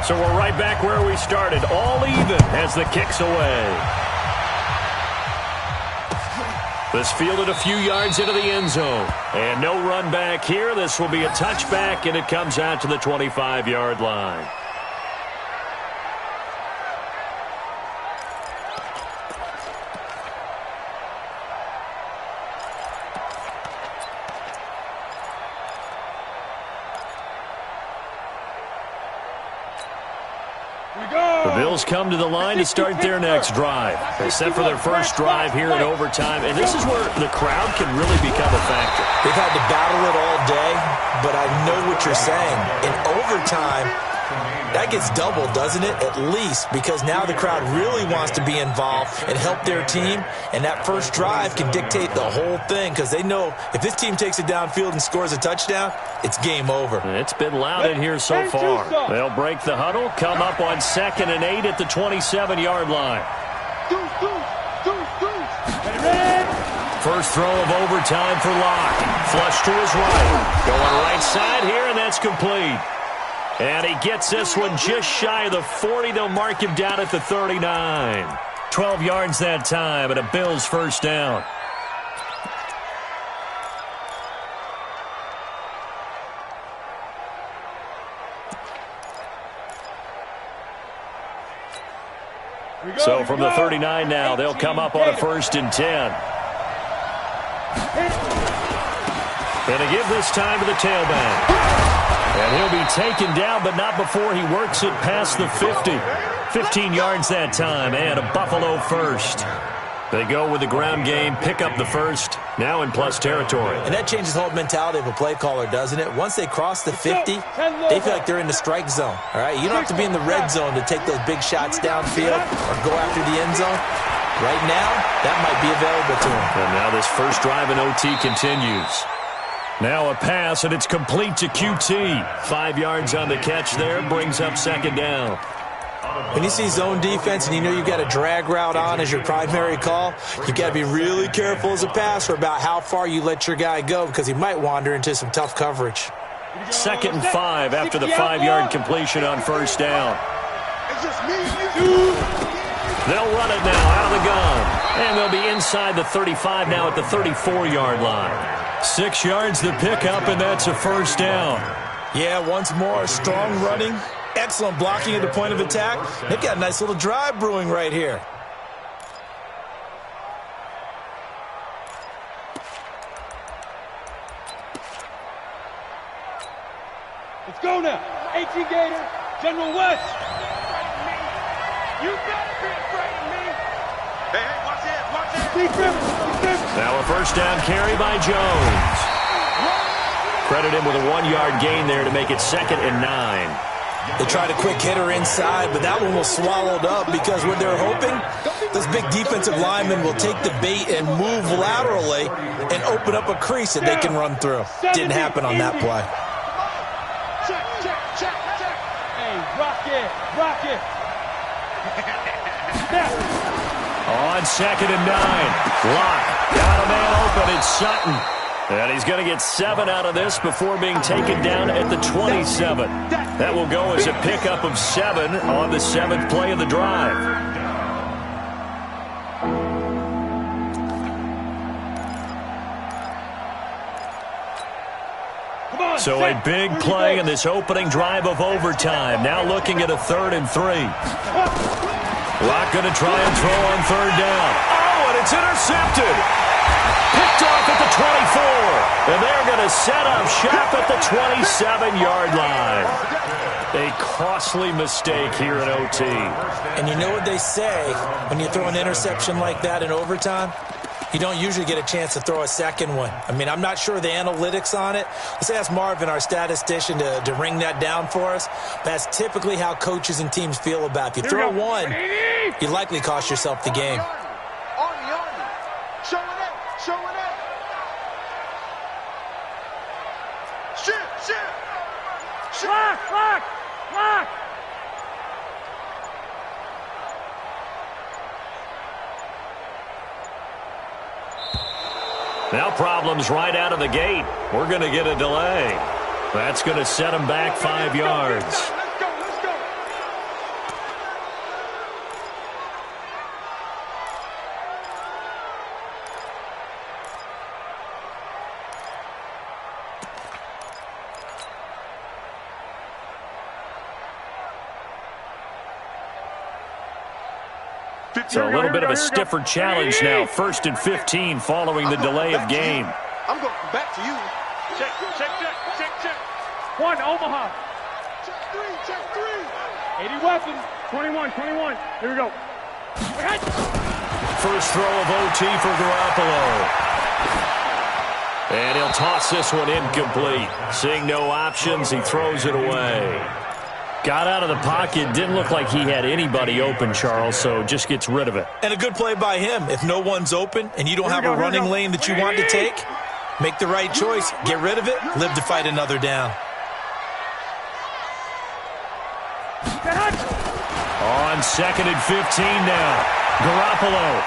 So we're right back where we started, all even as the kick's away. This fielded a few yards into the end zone. And no run back here. This will be a touchback, and it comes out to the 25-yard line. The Bills come to the line to start their next drive. They set for their first drive here in overtime, and this is where the crowd can really become a factor. They've had to battle it all day, but I know what you're saying. In overtime, that gets doubled, doesn't it? At least, because now the crowd really wants to be involved and help their team, and that first drive can dictate the whole thing because they know if this team takes it downfield and scores a touchdown, it's game over. It's been loud in here so far. They'll break the huddle, come up on 2nd and 8 at the 27-yard line. First throw of overtime for Locke. Flush to his right. Going right side here, and that's complete. And he gets this one just shy of the 40. They'll mark him down at the 39. 12 yards that time, and a Bills first down. So from the 39 now, they'll come up on a 1st and 10. Going to give this time to the tailback. And he'll be taken down, but not before he works it past the 50. 15 yards that time, and a Buffalo first. They go with the ground game, pick up the first, now in plus territory. And that changes the whole mentality of a play caller, doesn't it? Once they cross the 50, they feel like they're in the strike zone. All right, you don't have to be in the red zone to take those big shots downfield or go after the end zone. Right now, that might be available to them. And now this first drive in OT continues. Now a pass, and it's complete to QT. 5 yards on the catch there, brings up 2nd down. When you see zone defense and you know you've got a drag route on as your primary call, you've got to be really careful as a passer about how far you let your guy go because he might wander into some tough coverage. 2nd and 5 after the 5-yard completion on first down. They'll run it now out of the gun. And they'll be inside the 35 now at the 34-yard line. 6 yards to pick up, and that's a first down. Yeah, once more, strong running, excellent blocking at the point of attack. They've got a nice little drive brewing right here. Let's go now. 18 Gator, General West. You better be afraid of me. Hey, watch it. Now a first down carry by Jones. Credit him with a 1-yard gain there to make it 2nd and 9. They tried a quick hitter inside, but that one was swallowed up because what they're hoping, those big defensive linemen will take the bait and move laterally and open up a crease that they can run through. Didn't happen on that play. Check. Hey, rock it. On 2nd and 9. Locke got a man open. It's Sutton. And he's going to get 7 out of this before being taken down at the 27. That will go as a pickup of 7 on the 7th play of the drive. So a big play in this opening drive of overtime. Now looking at a 3rd and 3. Locke going to try and throw on 3rd down. Oh, and it's intercepted. Picked off at the 24. And they're going to set up shop at the 27-yard line. A costly mistake here in OT. And you know what they say when you throw an interception like that in overtime? You don't usually get a chance to throw a second one. I mean, I'm not sure the analytics on it. Let's ask Marvin, our statistician, to ring that down for us. That's typically how coaches and teams feel about it. If you throw one, you likely cost yourself the game. Show it up. Show it up. Shoot. Lock. Now problems right out of the gate. We're going to get a delay. That's going to set them back 5 yards. Let's go. So a little bit of a stiffer challenge now. 1st and 15 following the delay of game. I'm going back to you. Check. 1, Omaha. Check three. 80 weapons. 21. Here we go. First throw of OT for Garoppolo. And he'll toss this one incomplete. Seeing no options, he throws it away. Got out of the pocket. Didn't look like he had anybody open, Charles, so just gets rid of it. And a good play by him. If no one's open and you don't have a running lane that you want to take, make the right choice. Get rid of it. Live to fight another down. On 2nd and 15 now. Garoppolo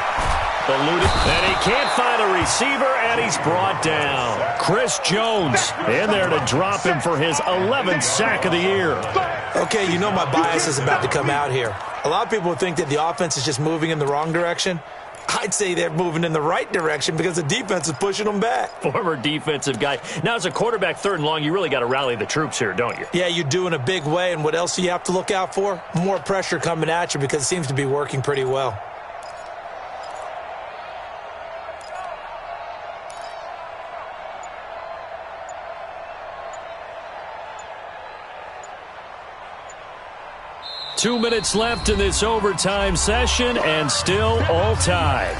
eluded, and he can't find a receiver, and he's brought down. Chris Jones in there to drop him for his 11th sack of the year. Okay, you know my bias is about to come out here. A lot of people would think that the offense is just moving in the wrong direction. I'd say they're moving in the right direction because the defense is pushing them back. Former defensive guy. Now, as a quarterback, 3rd and long, you really got to rally the troops here, don't you? Yeah, you do in a big way, and what else do you have to look out for? More pressure coming at you because it seems to be working pretty well. Two minutes left in this overtime session, and still all tied.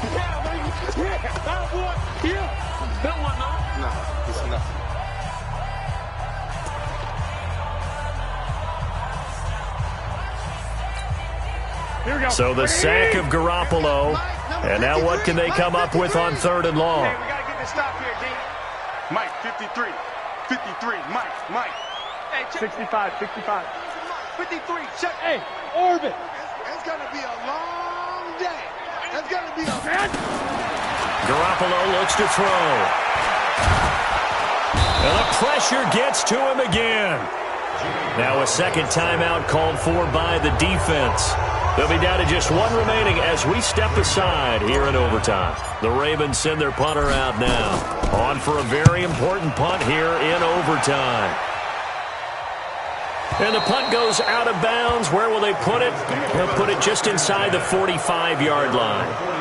So the sack of Garoppolo, and now what can they come up with on 3rd and long? Hey, we got to get this stop here, D. Mike, 53. Mike. Hey, check. 65. 53, check. Hey, orbit. It's going to be a long day. It's going to be a... Garoppolo looks to throw. And the pressure gets to him again. Now a second timeout called for by the defense. They'll be down to just one remaining as we step aside here in overtime. The Ravens send their punter out now. On for a very important punt here in overtime. And the punt goes out of bounds. Where will they put it? They'll put it just inside the 45-yard line.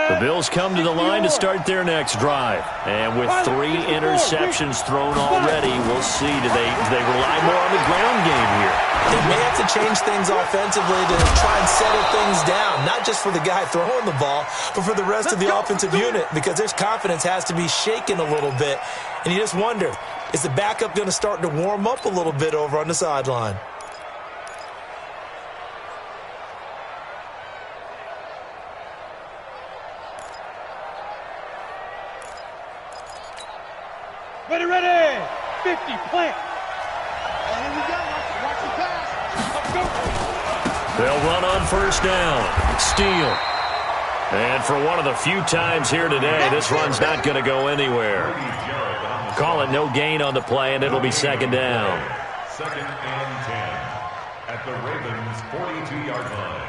The Bills come to the line to start their next drive. And with 3 interceptions thrown already, we'll see. Do they rely more on the ground game here? They may have to change things offensively to try and settle things down, not just for the guy throwing the ball, but for the rest of the offensive unit, because their confidence has to be shaken a little bit. And you just wonder, is the backup going to start to warm up a little bit over on the sideline? Ready. 50, plant. And here we go. Watch the pass. Let's go. They'll run on 1st down. Steele. And for one of the few times here today, this run's not going to go anywhere. Call it no gain on the play, and it'll be 2nd down. 2nd and 10 at the Ravens' 42-yard line.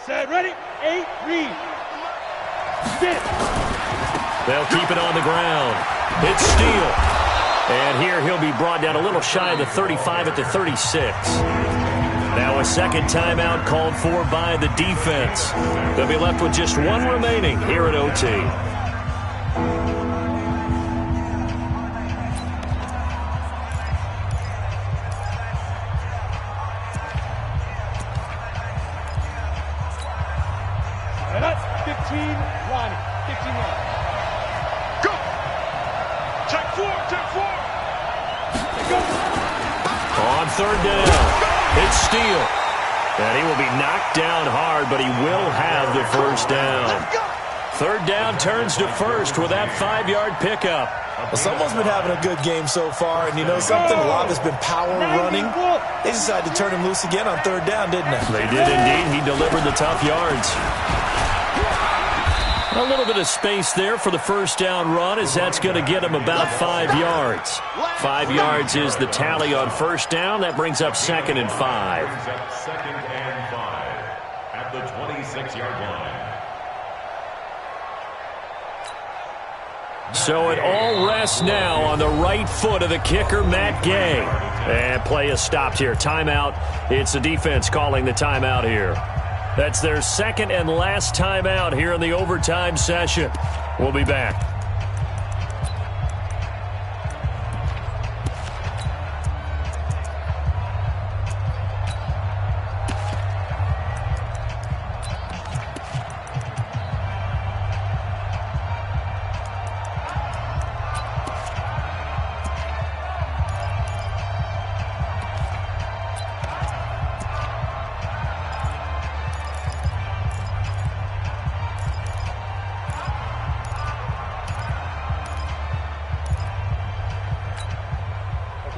Set, ready, 8, read. They'll keep it on the ground. It's Steele. And here he'll be brought down a little shy of the 35 at the 36. Now a second timeout called for by the defense. They'll be left with just one remaining here at OT. That's 15, Ronnie. 15 yards. Go! Check four! Go! On third down, it's Steele. And he will be knocked down hard, but he will have the first down. Third down turns to first with that 5-yard pickup. Well, someone's been having a good game so far, and you know something? A lot of it's been power running. They decided to turn him loose again on third down, didn't they? They did indeed. He delivered the tough yards. A little bit of space there for the first down run, as that's going to get him about 5 yards. 5 yards is the tally on first down. That brings up 2nd and 5. Brings up 2nd and 5 at the 26-yard line. So it all rests now on the right foot of the kicker, Matt Gay. And play is stopped here. Timeout. It's the defense calling the timeout here. That's their second and last timeout here in the overtime session. We'll be back.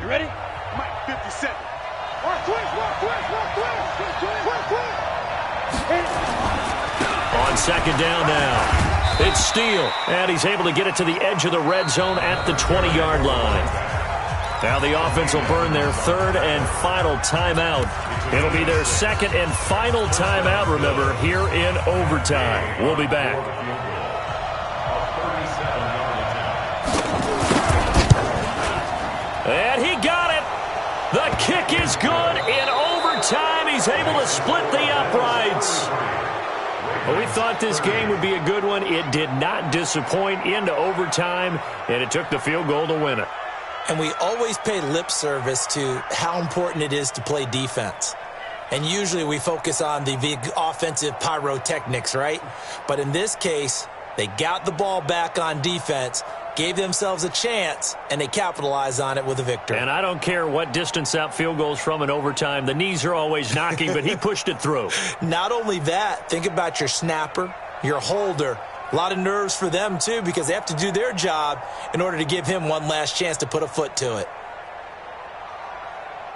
You ready? Mike 57. On second down now, it's Steele, and he's able to get it to the edge of the red zone at the 20-yard line. Now the offense will burn their third and final timeout. It'll be their second and final timeout, remember, here in overtime. We'll be back. And he got it. The kick is good. In overtime, he's able to split the uprights. Well, we thought this game would be a good one. It did not disappoint into overtime, and it took the field goal to win it. And we always pay lip service to how important it is to play defense. And usually we focus on the big offensive pyrotechnics, right? But in this case, they got the ball back on defense, gave themselves a chance, and they capitalized on it with a victory. And I don't care what distance that field goes from in overtime. The knees are always knocking, but he pushed it through. Not only that, think about your snapper, your holder. A lot of nerves for them, too, because they have to do their job in order to give him one last chance to put a foot to it.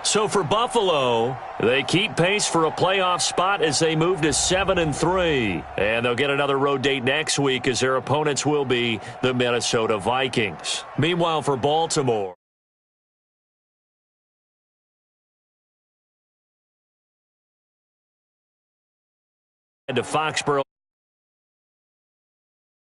So for Buffalo, they keep pace for a playoff spot as they move to 7-3. And they'll get another road date next week as their opponents will be the Minnesota Vikings. Meanwhile, for Baltimore, to Foxborough.